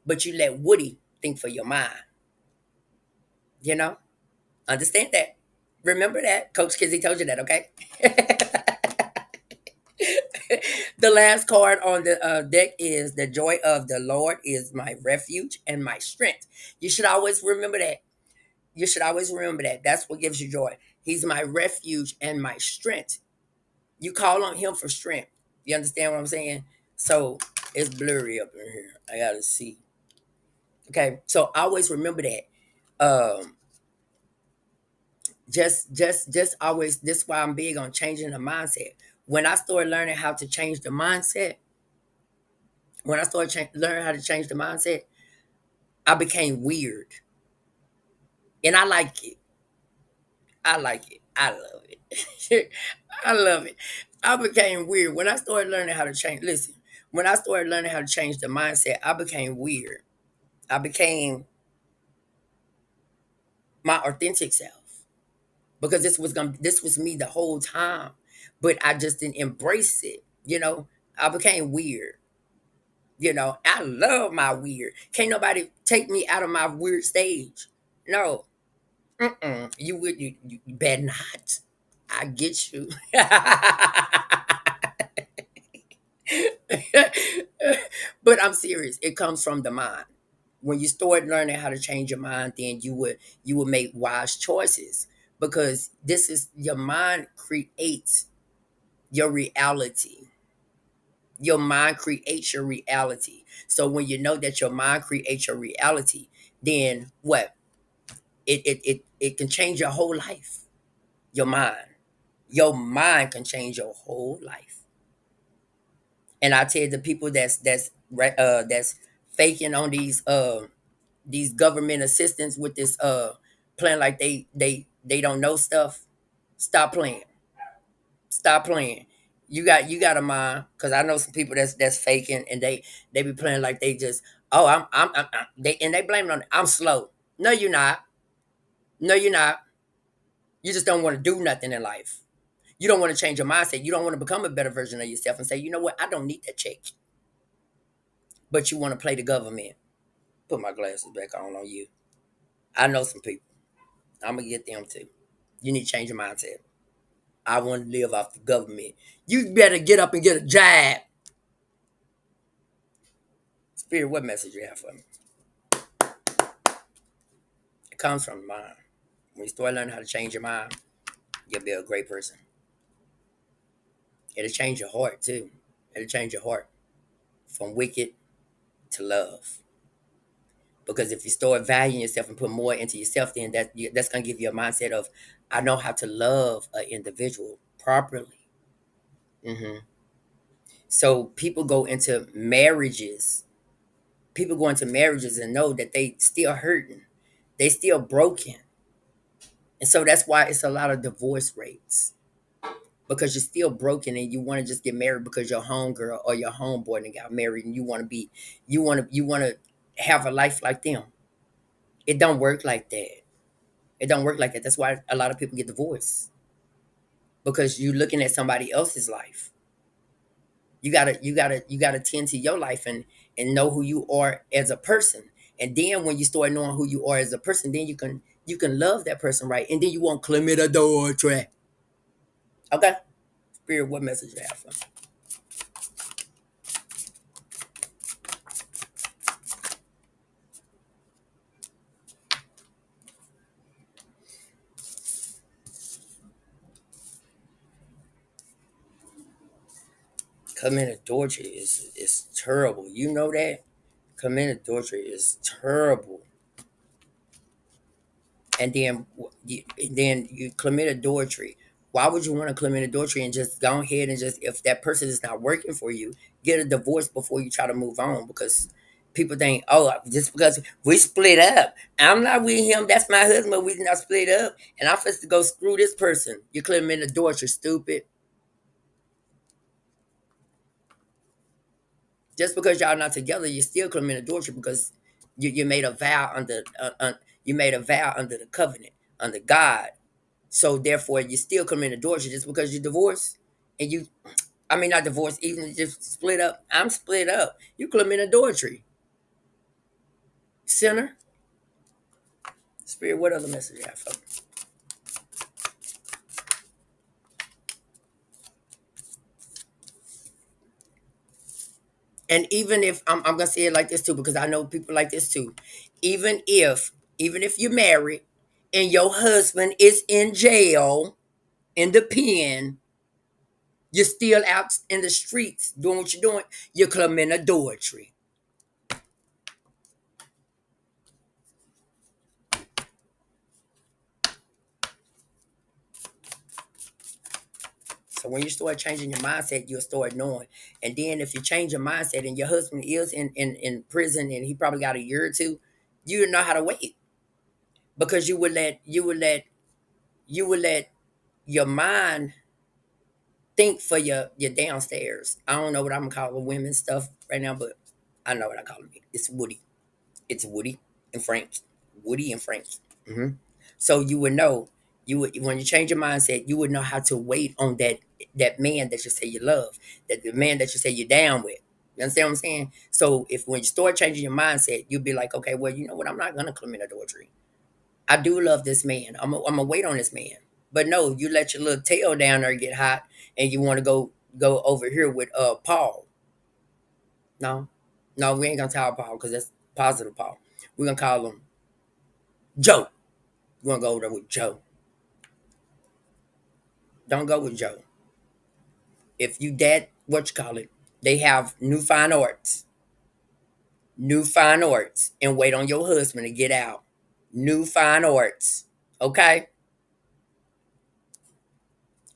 But you let Woody think for your mind. You know? Understand that. Remember that. Coach Kizzy told you that, okay? The last card on the deck is the joy of the Lord is my refuge and my strength. You should always remember that. You should always remember that. That's what gives you joy. He's my refuge and my strength. You call on him for strength. You understand what I'm saying? So it's blurry up in here. I gotta see. Okay, so always remember that. Um, just always. This is why I'm big on changing the mindset. When I started learning how to change the mindset, when I started learning how to change the mindset, I became weird, and I like it. I like it. I love it. I love it. I became weird when I started learning how to change. Listen, when I started learning how to change the mindset, I became weird. I became my authentic self because this was me the whole time, but I just didn't embrace it. I became weird. I love my weird. Can't nobody take me out of my weird stage. No, you would you better not. I get you. But I'm serious. It comes from the mind. When you start learning how to change your mind, then you would make wise choices because this is your mind creates your reality. Your mind creates your reality. So when you know that your mind creates your reality, then what? It can change your whole life. Your mind. Your mind can change your whole life. And I tell the people that's faking on these government assistants with this playing like they don't know stuff. Stop playing. Stop playing. You got a mind because I know some people that's faking and they be playing like they just they blame it on I'm slow. No, you're not. No, you're not. You just don't want to do nothing in life. You don't want to change your mindset. You don't want to become a better version of yourself and say, you know what, I don't need that check. But you want to play the government. Put my glasses back on you. I know some people. I'm gonna get them too. You need to change your mindset. I want to live off the government. You better get up and get a job. Spirit, what message you have for me? It comes from the mind. When you start learning how to change your mind, you'll be a great person. It'll change your heart too. It'll change your heart. from wicked to love. Because if you start valuing yourself and put more into yourself, then that's gonna give you a mindset of, I know how to love an individual properly. hmm So people go into marriages. People go into marriages and know that they still hurting, they still broken, and so that's why it's a lot of divorce rates, because you're still broken and you want to just get married because your homegirl or your homeboy and got married, and you want to be, you want to have a life like them. It don't work like that. It don't work like that. That's why a lot of people get divorced, because you're looking at somebody else's life. You gotta tend to your life and know who you are as a person. And then when you start knowing who you are as a person, then you can love that person right, and then you won't commit adultery. Okay, Spirit, what message you have for me? Commit adultery is terrible. You know that commit adultery is terrible. And then you commit adultery. Why would you want to commit adultery and just go ahead and just, if that person is not working for you, get a divorce before you try to move on? Because people think, oh, just because we split up, I'm not with him, that's my husband, we not split up, and I'm supposed to go screw this person. You commit adultery, stupid. Just because y'all not together, you still commit adultery, because you made a vow under you made a vow under the covenant, under God. So therefore, you still commit adultery just because you divorced, and you, I mean, not divorced, even if you just split up. I'm split up. You commit adultery, sinner. Spirit, what other message you have for me? And even if I'm gonna say it like this too, because I know people like this too. Even if even if you're married and your husband is in jail, in the pen, you're still out in the streets doing what you're doing. You're committing adultery. So when you start changing your mindset, you'll start knowing. And then if you change your mindset and your husband is in prison and he probably got a year or two, you know how to wait, because you would let your mind think for your downstairs. I don't know what I'm gonna call the women stuff right now, but I know what I call them. It's Woody. It's Woody and Frank. Woody and Frank. hmm So you would know, you would, when you change your mindset, you would know how to wait on that man that you say you love, that the man that you say you're down with. You understand what I'm saying? So if when you start changing your mindset, you'll be like, okay, well, you know what? I'm not gonna commit adultery. I do love this man. I'm gonna wait on this man. But no, you let your little tail down there get hot, and you want to go over here with Paul. No, no, we ain't gonna call Paul because that's positive Paul. We're gonna call him Joe. We're gonna go over there with Joe. Don't go with Joe. If you that, what you call it, they have new fine arts, and wait on your husband to get out. New fine arts, okay,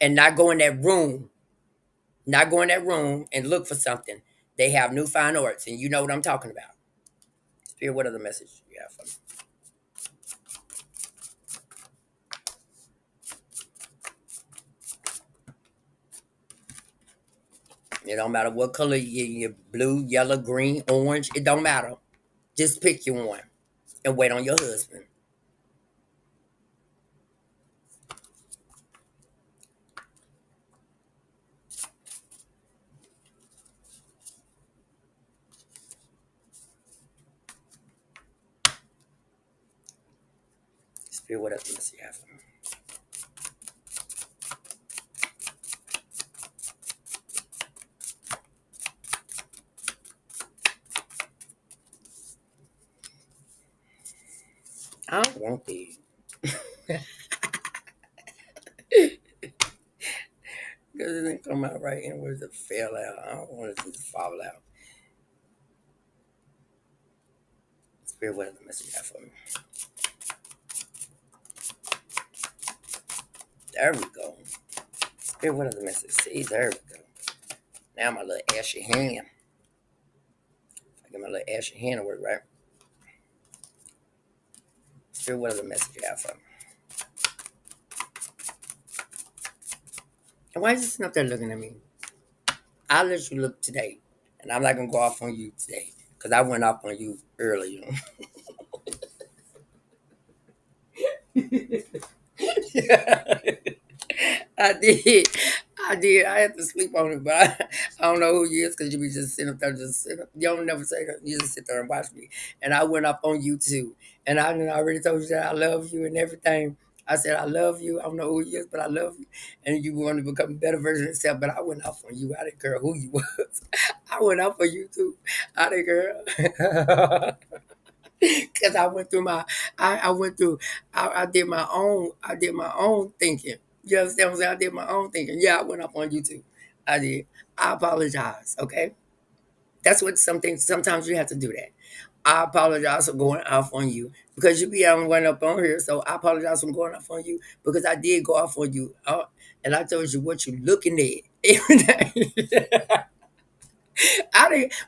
and not go in that room, not go in that room and look for something. They have new fine arts, and you know what I'm talking about. Spirit, what other message you have for me? It don't matter what color you're blue, yellow, green, orange. It don't matter. Just pick your one and wait on your husband. Spirit, what other message you have for me? I don't want these. Because it didn't come out right, and where's it fell out? I don't want it to fall out. Spirit, what other message you have for me? There we go. Spirit, what other message? See, there we go. Now my little ashy hand. I get my little ashy hand to work, right? Spirit, what other message you have for me? And why is you sitting up there looking at me? I'll let you look today. And I'm not gonna go off on you today. Because I went off on you earlier. I did. I did. I had to sleep on it, but I don't know who you is because you be just sitting up there, just sitting up. You don't never say that. You just sit there and watch me. And I went up on you too. And I already told you that I love you and everything. I said, I love you. I don't know who you is, but I love you. And you want to become a better version of yourself. But I went off on you. I didn't care who you was. I went off on you too. I didn't care. Because I went through I went through, I did my own thinking. You understand what I'm saying? I did my own thinking. Yeah, I went up on YouTube. I did. I apologize. Okay, that's what sometimes you have to do that. I apologize for going off on you because you be on going up on here. So I apologize for going off on you because I did go off on you. And I told you what you looking at every day.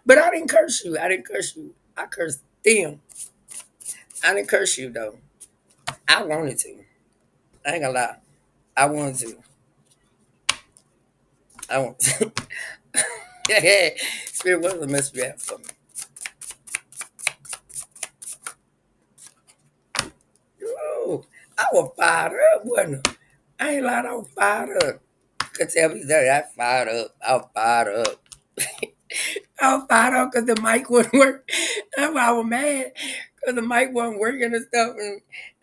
But I didn't curse you. I didn't curse you. I cursed them. I didn't curse you though. I wanted to. I ain't gonna lie. I wanted to. I want to. Yeah. Spirit, what the message you have for me? Oh, I was fired up, wasn't I? I ain't lying, I was fired up. You could tell me that I fired up. I was fired up. I was fired up because the mic wouldn't work. That's why I was mad. Because the mic wasn't working and stuff.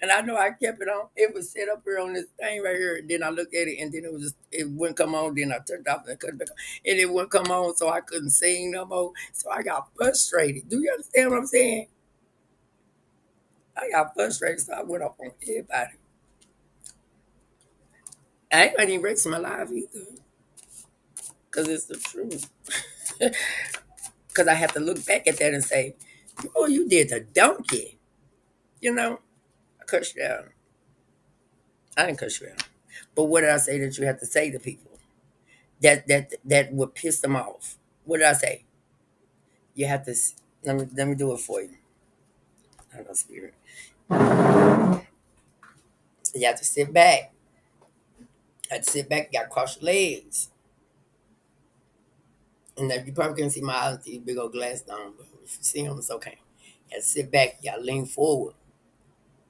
And I know I kept it on. It was set up here on this thing right here. And then I looked at it and then it wouldn't come on. Then I turned it off and cut it back on. And it wouldn't come on, so I couldn't sing no more. So I got frustrated. Do you understand what I'm saying? I got frustrated, so I went up on everybody. I ain't even racing my life either. Because it's the truth. Because I have to look back at that and say, oh, you did the donkey. You know? I cursed you out. I didn't cuss you out. But what did I say that you have to say to people that would piss them off? What did I say? You have to let me do it for you. I don't know, spirit. You have to sit back. You have to sit back. You got to cross your legs. And then you probably can't see my eyes with these big old glasses on, but if you see them, it's okay. You have to sit back. You got to lean forward.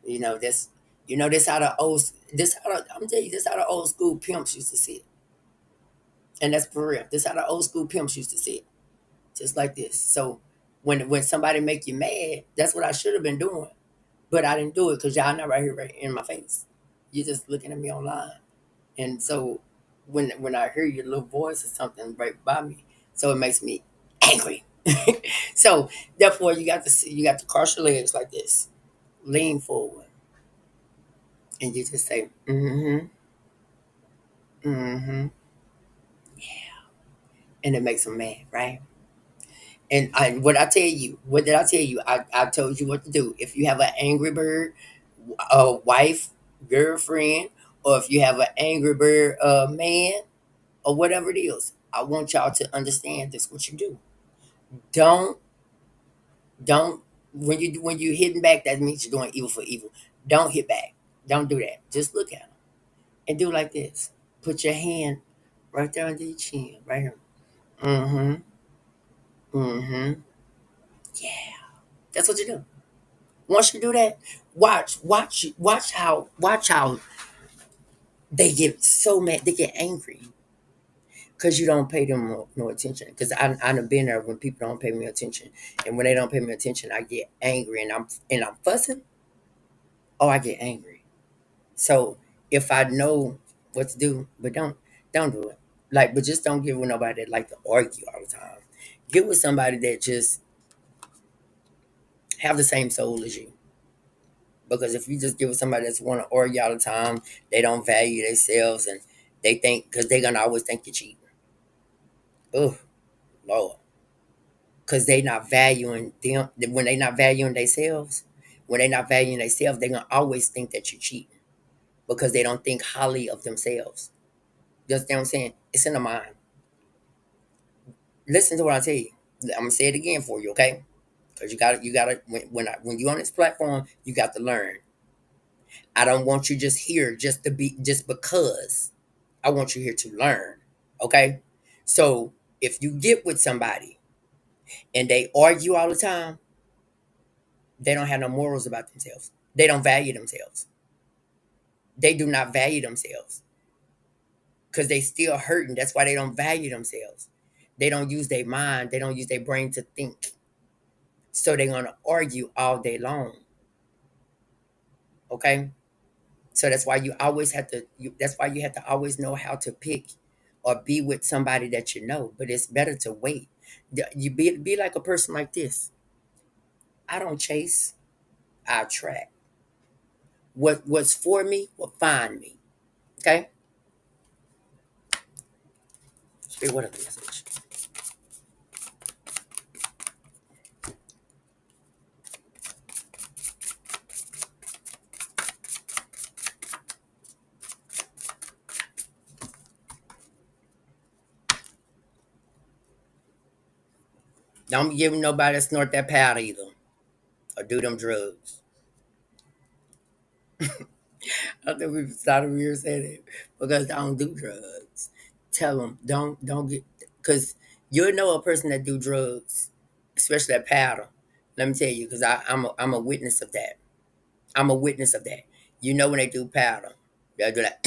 You know this. You know this how the old. This how the, I'm telling you this how the old school pimps used to sit. And that's for real. This how the old school pimps used to sit. Just like this. So when somebody make you mad, that's what I should have been doing, but I didn't do it because y'all not right here, right in my face. You're just looking at me online, and so when I hear your little voice or something right by me, so it makes me angry. So therefore, you got to cross your legs like this, lean forward, and you just say, mm-hmm, mm-hmm, and it makes them mad, right? What I tell you, what did I tell you? I told you what to do. If you have an angry bird, a wife, girlfriend, or if you have an angry bird, man, or whatever it is, I want y'all to understand this. What you do? Don't don't when you hitting back, that means you're doing evil for evil. Don't hit back. Don't do that. Just look at them and do like this. Put your hand right there under your chin, right here. Mm-hmm. Mm-hmm. Yeah. That's what you do. Once you do that, watch how they get so mad, they get angry because you don't pay them no attention. Because I've been there when people don't pay me attention, and when they don't pay me attention, I get angry and I'm fussing, or I get angry. So if I know what to do, but don't do it. Like, but just don't get with nobody that like to argue all the time. Get with somebody that just have the same soul as you. Because if you just give it somebody that's want to argue all the time, they don't value themselves and they think because they're gonna always think you're cheap. Oh Lord, because they not valuing them. When they not valuing themselves, when they not valuing themselves, they gonna always think that you're cheating because they don't think highly of themselves. You understand what I'm saying? It's in the mind. Listen to what I tell you. I'm gonna say it again for you, okay? Because you gotta when you on this platform, you got to learn. I don't want you just here just to be just because. I want you here to learn. Okay? So if you get with somebody and they argue all the time, they don't have no morals about themselves. They don't value themselves. They do not value themselves because they still hurting. That's why they don't value themselves. They don't use their mind. They don't use their brain to think. So they're gonna argue all day long. Okay? So that's why you always have to. That's why you have to always know how to pick or be with somebody that you know. But it's better to wait. You be like a person like this. I don't chase. I attract. What's for me will find me. Okay. Spirit, what a message. Don't be giving nobody to snort that powder either or do them drugs. I think we started here saying it because I don't do drugs. Tell them don't get because you'll know a person that do drugs, especially that powder. Let me tell you, because I'm a witness of that. I'm a witness of that. You know when they do powder, they'll do that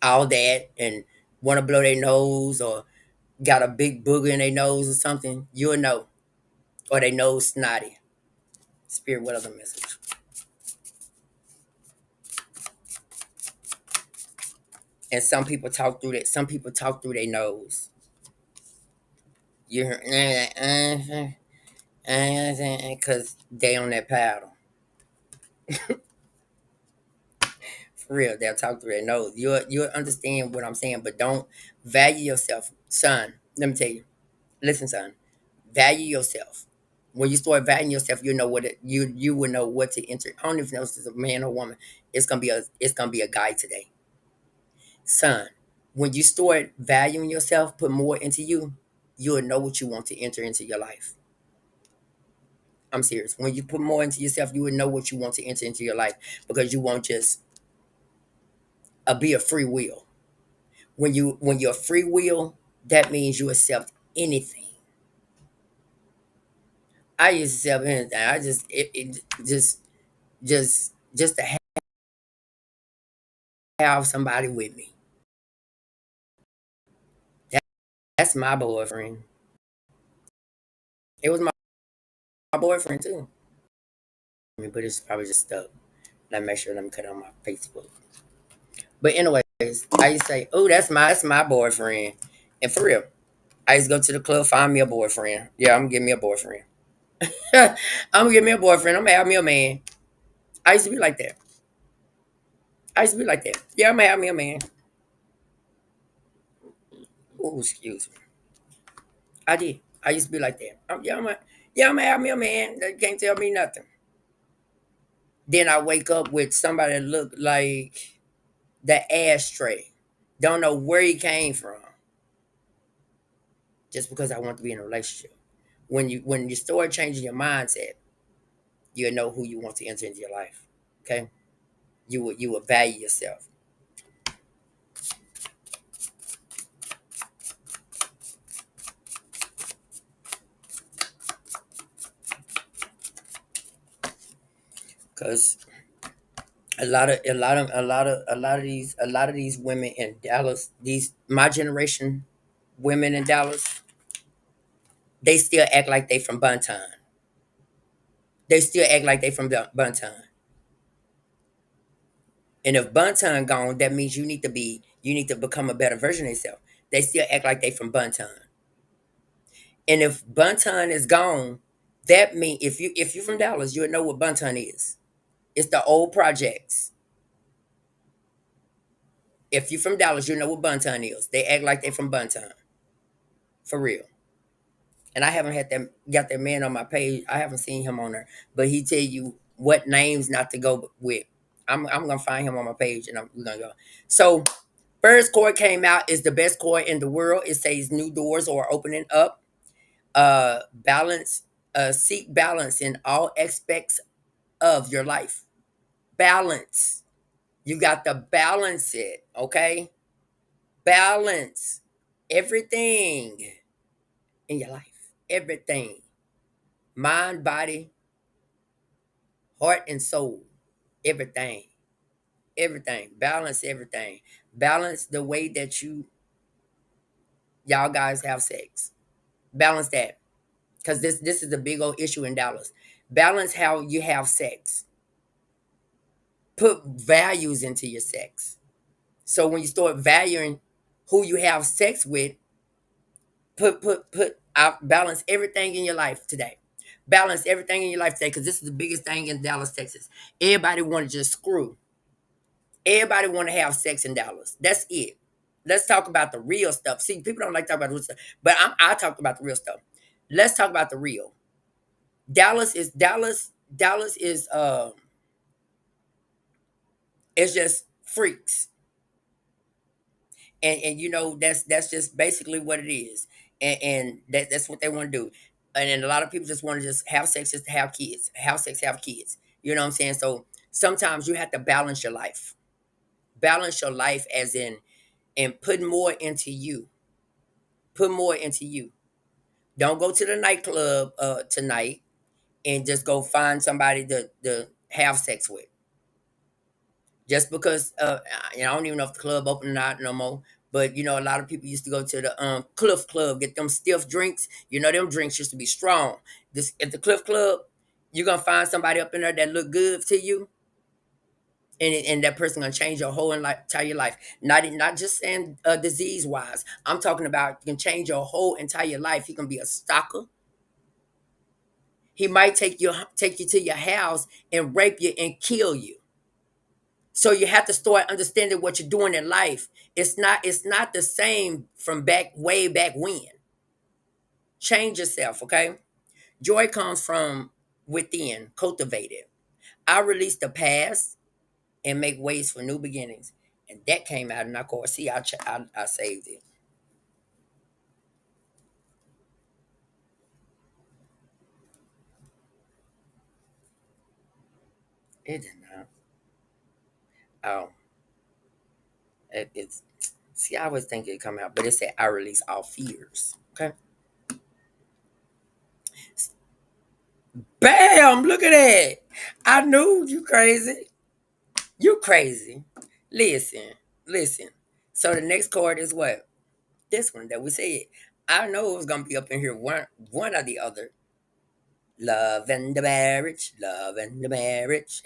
all that and want to blow their nose or got a big booger in their nose or something. You'll know, or they nose snotty. Spirit, what other message? And some people talk through that. Some people talk through their nose. You hear, because they on that paddle. For real, they'll talk through their nose. You'll understand what I'm saying, but don't value yourself, son. Let me tell you. Listen, son. Value yourself. When you start valuing yourself, you know what you will know what to enter. I don't even know if it's a man or woman. It's gonna be a guy today, son. When you start valuing yourself, put more into you, you'll know what you want to enter into your life. I'm serious. When you put more into yourself, you will know what you want to enter into your life because you won't just be a free will. When you're free will, that means you accept anything. I used to accept anything. I just it just to have somebody with me. That, that's my boyfriend. It was my boyfriend too. But it's probably just stuck. Let me make sure let me cut it on my Facebook. But anyways, I used to say, "Oh, that's my boyfriend," and for real, I used to go to the club, find me a boyfriend. Yeah, I'm gonna get me a boyfriend. I'm gonna get me a boyfriend. I'm gonna have me a man. I used to be like that. I used to be like that. Yeah, I'm gonna have me a man. Oh, excuse me. I did. I used to be like that. I'm gonna have me a man. They can't tell me nothing. Then I wake up with somebody that look like the ashtray. Don't know where he came from. Just because I want to be in a relationship. When you start changing your mindset, you'll know who you want to enter into your life. Okay? You will value yourself. Cause a lot of these women in Dallas, these my generation women in Dallas, they still act like they from Bunton. They still act like they from Bunton. And if Bunton gone, that means you need to become a better version of yourself. They still act like they from Bunton. And if Bunton is gone, that means if you're from Dallas, you'll know what Bunton is. It's the old projects. If you're from Dallas, you know what Bunton is. They act like they from Bunton. for real. And I haven't had that got that man on my page. I haven't seen him on there, but he tell you what names not to go with. I'm gonna find him on my page, and we're gonna go. So first chord came out is the best chord in the world. It says new doors or opening up. Balance. Seek balance in all aspects of your life. Balance. You got to balance it. Okay. Balance everything in your life. Everything. Mind, body, heart, and soul. Everything. Everything. Balance everything. Balance the way that y'all guys have sex. Balance that. Because this is a big old issue in Dallas. Balance how you have sex. Put values into your sex. So when you start valuing who you have sex with, put out balance everything in your life today. Balance everything in your life today, because this is the biggest thing in Dallas, Texas. Everybody want to just screw. Everybody want to have sex in Dallas. That's it. Let's talk about the real stuff. See, people don't like to talk about the real stuff, but I talk about the real stuff. Let's talk about the real. Dallas is it's just freaks. And you know that's just basically what it is. And that's what they want to do. And then a lot of people just want to just have sex just to have kids. Have sex, have kids. You know what I'm saying? So sometimes you have to balance your life. Balance your life as in and put more into you. Put more into you. Don't go to the nightclub tonight and just go find somebody to have sex with. Just because I don't even know if the club open or not no more. But you know, a lot of people used to go to the Cliff Club, get them stiff drinks. You know, them drinks used to be strong. This at the Cliff Club, you're gonna find somebody up in there that look good to you, and that person gonna change your whole entire life. Not just saying disease wise. I'm talking about you can change your whole entire life. You can be a stalker. He might take you to your house and rape you and kill you. So you have to start understanding what you're doing in life. It's not the same from back way back when. Change yourself, okay? Joy comes from within, cultivate it. I release the past and make ways for new beginnings. And that came out in our course. See, I saved it. It did not. Oh, it's see, I always think it come out, but it said I release all fears. Okay. Bam! Look at that. I knew you crazy. You crazy. Listen, listen. So the next card is what? This one that we said. I know it was gonna be up in here one or the other. Love and the marriage, love and the marriage.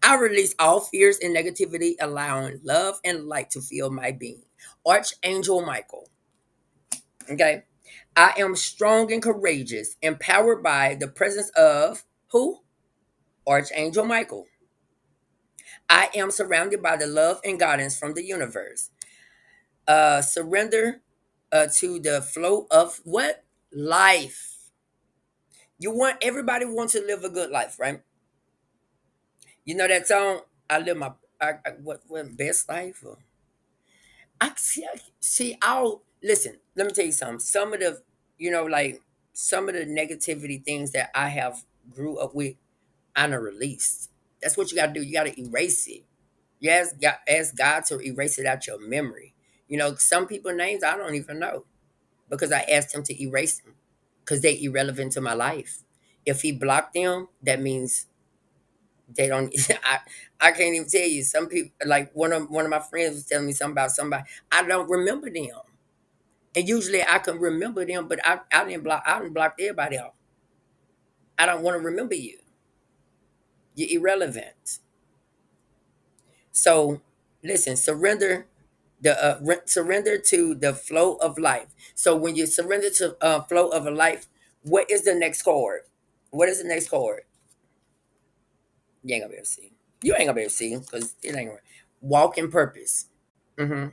I release all fears and negativity, allowing love and light to fill my being. Archangel Michael. Okay. I am strong and courageous, empowered by the presence of who? Archangel Michael. I am surrounded by the love and guidance from the universe. Surrender to the flow of what? Life. You want everybody wants to live a good life, right? You know that song? I live my what best life? Or, see. I'll listen. Let me tell you something. Some of the like some of the negativity things that I have grew up with, I done released. That's what you got to do. You got to erase it. You ask God to erase it out your memory. You know, some people names I don't even know because I asked him to erase them because they irrelevant to my life. If he blocked them, that means they don't. I can't even tell you. Some people like one of my friends was telling me something about somebody. I don't remember them, and usually I can remember them, but I didn't block. I didn't block everybody off. I don't want to remember you. You're irrelevant. So listen, surrender to the flow of life. So when you surrender to flow of a life, what is the next chord? What is the next chord? You ain't gonna be able to see. You ain't gonna be able to see because it ain't gonna. Walk in purpose. hmm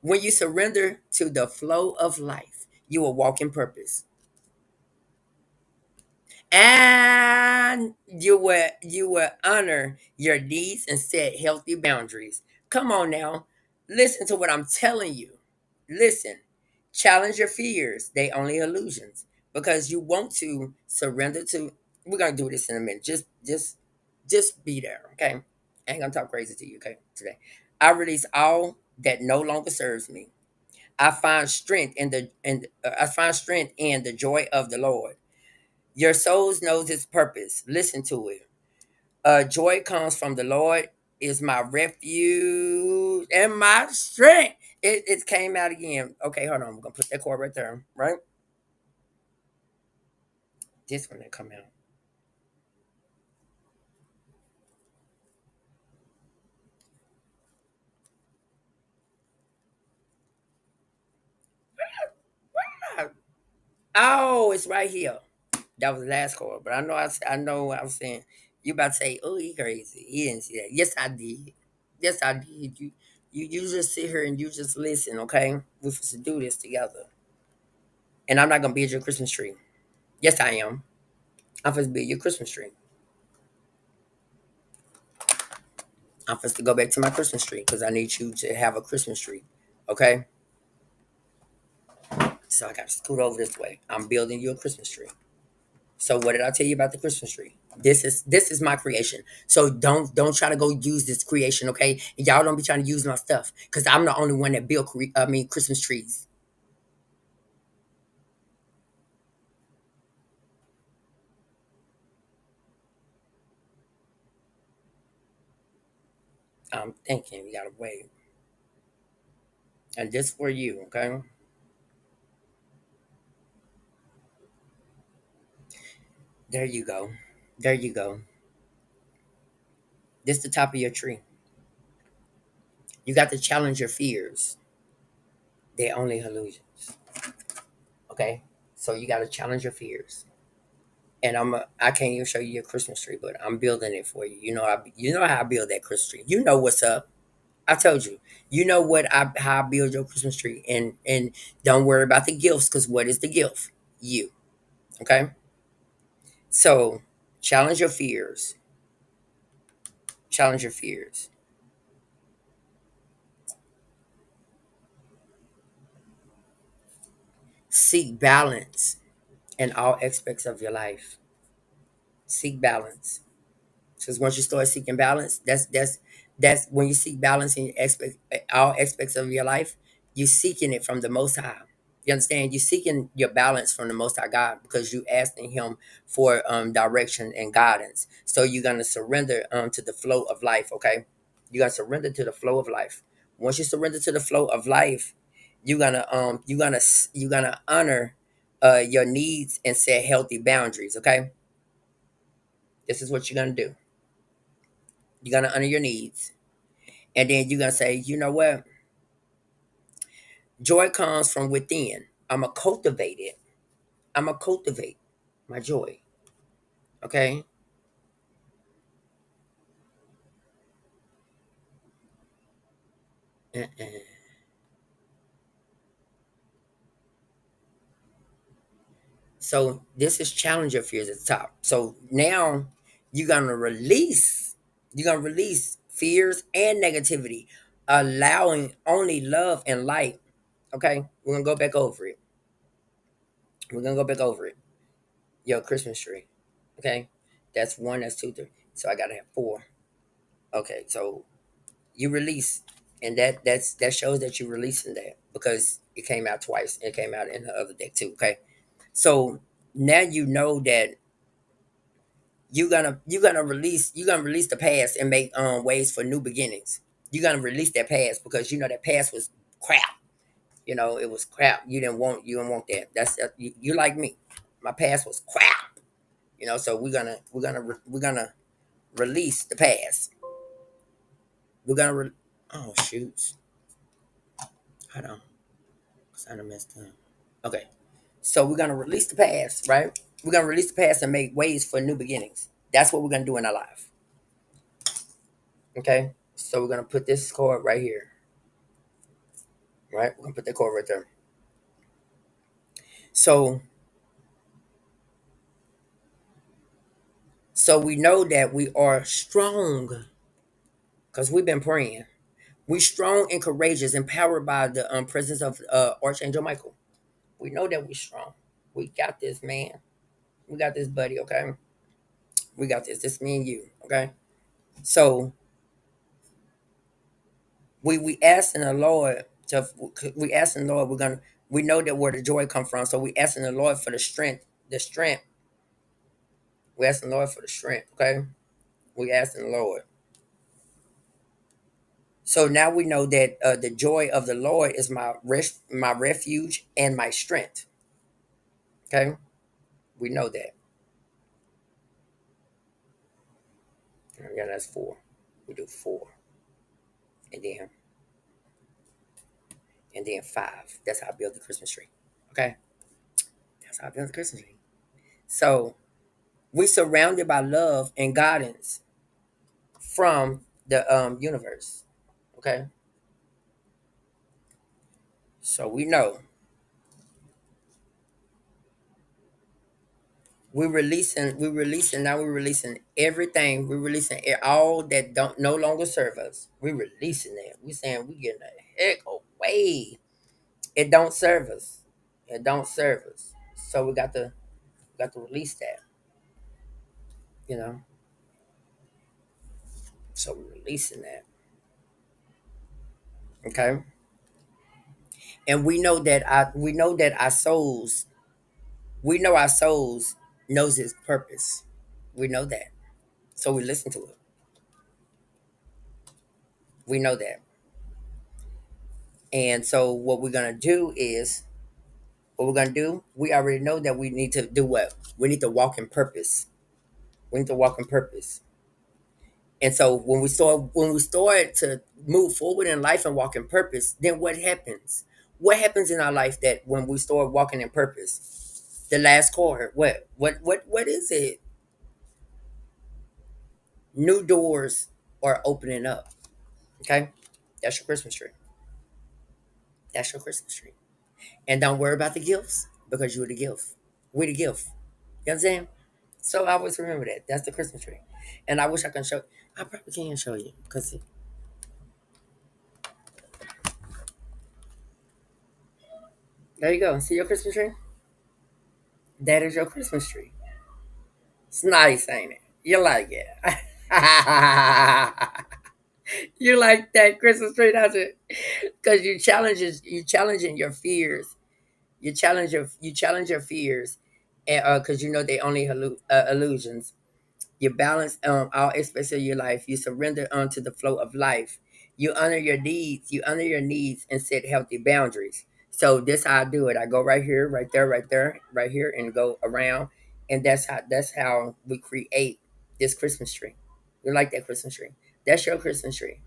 When you surrender to the flow of life, you will walk in purpose. And you will honor your needs and set healthy boundaries. Come on now. Listen to what I'm telling you. Listen. Challenge your fears. They only illusions. Because you want to surrender to, we're gonna do this in a minute. Just be there, okay? I ain't gonna talk crazy to you, okay, today. I release all that no longer serves me. I find strength in the joy of the Lord. Your souls knows its purpose. Listen to it. Joy comes from the Lord is my refuge and my strength. It came out again. Okay, hold on. I'm gonna put that chord right there. Right? This one that come out. Oh, it's right here. That was the last chord. But I know what I was saying. You about to say, oh, he crazy. He didn't see that. Yes, I did. Yes, I did. You just sit here and you just listen, okay? We're supposed to do this together. And I'm not gonna build your Christmas tree. Yes, I am. I'm supposed to build your Christmas tree. I'm supposed to go back to my Christmas tree because I need you to have a Christmas tree. Okay? So I gotta scoot over this way. I'm building you a Christmas tree. So what did I tell you about the Christmas tree? This is my creation. So don't try to go use this creation, okay? And y'all don't be trying to use my stuff because I'm the only one that built Christmas trees. I'm thinking you gotta wait. And this for you, okay? There you go. There you go. This the top of your tree. You got to challenge your fears. They're only illusions. Okay? So you got to challenge your fears. And I can't even show you your Christmas tree, but I'm building it for you. You know how I build that Christmas tree. You know what's up. I told you. You know how I build your Christmas tree, and don't worry about the gifts, because what is the gift? You. Okay. So challenge your fears. Challenge your fears. Seek balance in all aspects of your life. Seek balance. Because once you start seeking balance, that's when you seek balance in all aspects of your life. You're seeking it from the Most High. You understand? You're seeking your balance from the Most High God because you asking Him for direction and guidance. So you're gonna surrender to the flow of life. Okay, you're gonna surrender to the flow of life. Once you surrender to the flow of life, you're gonna honor your needs and set healthy boundaries. Okay, this is what you're gonna do. You're gonna honor your needs. And then you're gonna say, you know what? Joy comes from within. I'ma cultivate it. I'ma cultivate my joy. Okay? Uh-uh. So this is challenge your fears at the top. So now you're gonna release, you're gonna release fears and negativity, allowing only love and light. Okay? We're gonna go back over it. We're gonna go back over it. Your Christmas tree. Okay? That's one, that's two, three. So I gotta have four. Okay, so you release, and that shows that you're releasing that because it came out twice. It came out in the other deck too. Okay, so now you know that you're gonna release the past and make ways for new beginnings. You're gonna release that past because you know that past was crap. It was crap. You didn't want that. You like me. My past was crap. So we're gonna release the past. We're gonna oh shoots. Hold on. 'Cause I done messed up. Okay. So we're gonna release the past, right? We're gonna release the past and make ways for new beginnings. That's what we're gonna do in our life. Okay. So we're gonna put this card right here. right? We're gonna put that chord right there. So we know that we are strong because we've been praying. We strong and courageous, empowered by the presence of Archangel Michael. We know that we strong. We got this, man. We got this, buddy. Okay, we got this. This me and you. Okay. So we asking the Lord to. We asking the Lord. We're gonna. We know that where the joy come from. So we asking the Lord for the strength. The strength. We asking the Lord for the strength. Okay. We asking the Lord. So now we know that the joy of the Lord is my refuge and my strength. Okay, we know that. Yeah, that's four. We do four, and then five. That's how I build the Christmas tree. Okay, that's how I build the Christmas tree. So we surrounded by love and guidance from the universe. Okay, so we know we're releasing everything. We're releasing all that don't no longer serve us. We're releasing that. We're saying we getting the heck away. It don't serve us. It don't serve us. So we got to release that. You know. So we're releasing that. Okay. And we know that our souls knows its purpose. We know that. So we listen to it. We know that. And so what we're gonna do, we already know that we need to do what? We need to walk in purpose. We need to walk in purpose. And so when we start to move forward in life and walk in purpose, then what happens? What happens in our life that when we start walking in purpose? The last chord. What is it? New doors are opening up. Okay? That's your Christmas tree. That's your Christmas tree. And don't worry about the gifts because you're the gift. We're the gift. You understand? So I always remember that. That's the Christmas tree. And I wish I can show. I probably can't show you because there you go. See your Christmas tree? That is your Christmas tree. It's nice, ain't it? You like it. You like that Christmas tree, does it? Because you challenging your fears. You challenge your fears, and because you know they only illusions. You balance all aspects of your life. You surrender onto the flow of life. You honor your needs. You honor your needs and set healthy boundaries. So this how I do it. I go right here, right there, right there, right here, and go around. And that's how we create this Christmas tree. You like that Christmas tree? That's your Christmas tree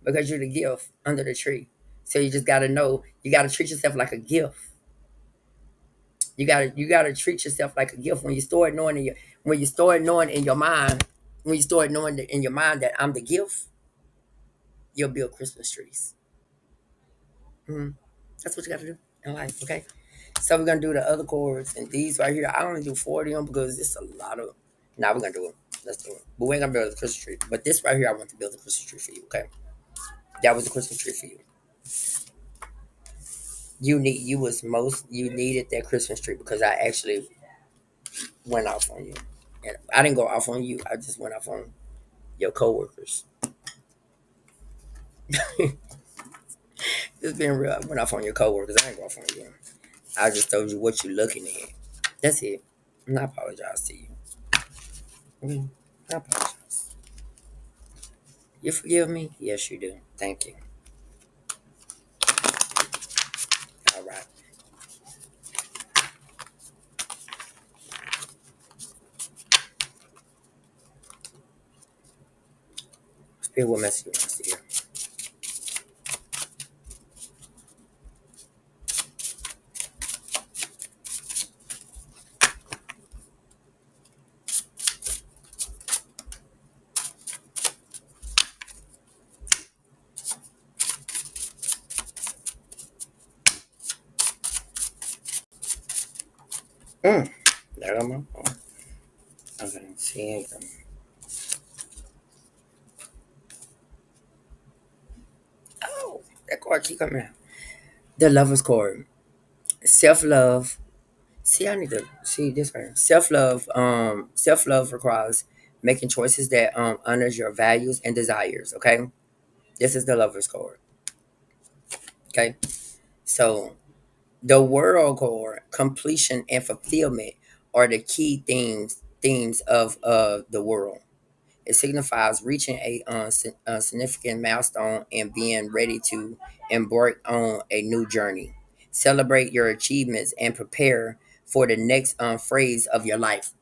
because you're the gift under the tree. So you just gotta know you gotta treat yourself like a gift. You gotta treat yourself like a gift when you start knowing in your mind when you start knowing in your mind that I'm the gift, you'll build Christmas trees. hmm That's what you got to do in life. Okay, so we're gonna do the other chords and these right here. I only do 40 of them because it's a lot of. Now we're gonna do it. Let's do it. But we ain't gonna build a Christmas tree. But this right here, I want to build a Christmas tree for you. Okay, that was a Christmas tree for you. You needed that Christmas tree because I actually went off on you, and I didn't go off on you. I just went off on your coworkers. Just being real, I went off on your coworkers. I ain't go off on you. I just told you what you're looking at. That's it. And I apologize to you. Okay? I apologize. You forgive me? Yes, you do. Thank you. All right. Spirit, what message you want us to hear? Mm. There go my phone. Okay, see. Oh, that chord keep coming out. The lover's chord. Self love. See, I need to see this right. Self love requires making choices that honors your values and desires. Okay, this is the lover's chord. Okay, so the world chord, completion and fulfillment are the key themes of the world. It signifies reaching a significant milestone and being ready to embark on a new journey. Celebrate your achievements and prepare for the next phase of your life.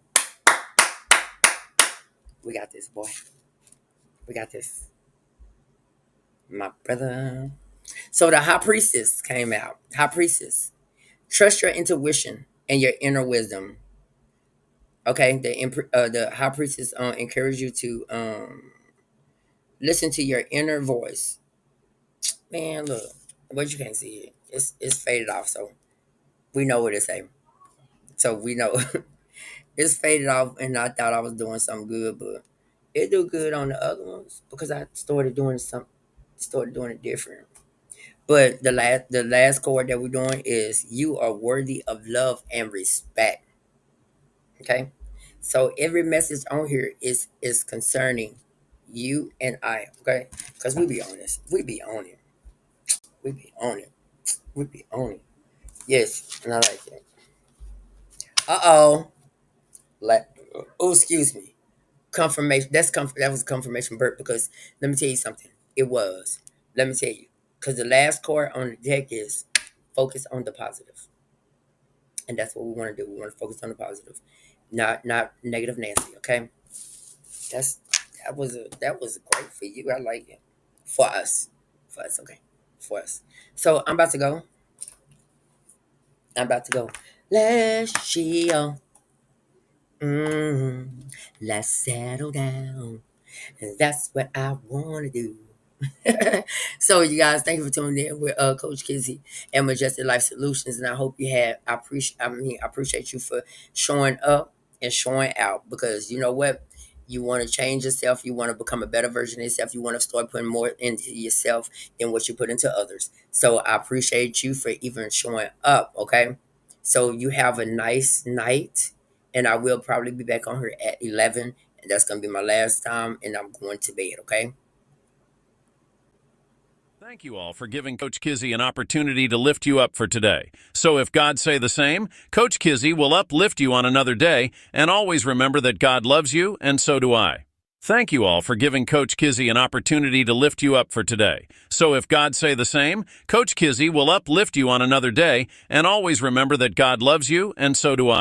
We got this, boy. We got this, my brother. So the high priestess came out. High priestess. Trust your intuition and your inner wisdom. Okay, the high priestess encourage you to listen to your inner voice. Man, look, but you can't see it. It's faded off, so we know what it say. So we know it's faded off, and I thought I was doing something good, but it do good on the other ones because I started doing it different. But the last chord that we're doing is you are worthy of love and respect. Okay, so every message on here is concerning you and I. Okay, because we be honest, we be on it, we be on it, we be on it. Yes, and I like it. Uh-oh. Like, oh, excuse me. Confirmation. That was a confirmation burp because let me tell you something. It was. Let me tell you. Because the last chord on the deck is focus on the positive. And that's what we want to do. We want to focus on the positive. Not negative Nancy, okay? That's that was great for you. I like it. For us. For us, okay. For us. So I'm about to go. I'm about to go. Let's chill. Mm, let's settle down. And that's what I want to do. So, you guys, thank you for tuning in with Coach Kizzy and Majestic Life Solutions. And I hope you had, I appreciate you for showing up and showing out because you know what? You want to change yourself. You want to become a better version of yourself. You want to start putting more into yourself than what you put into others. So, I appreciate you for even showing up. Okay. So, you have a nice night and I will probably be back on here at 11, and that's gonna be my last time, and I'm going to bed. Okay. Thank you all for giving Coach Kizzy an opportunity to lift you up for today. So if God say the same, Coach Kizzy will uplift you on another day, and always remember that God loves you, and so do I. Thank you all for giving Coach Kizzy an opportunity to lift you up for today. So if God say the same, Coach Kizzy will uplift you on another day, and always remember that God loves you, and so do I.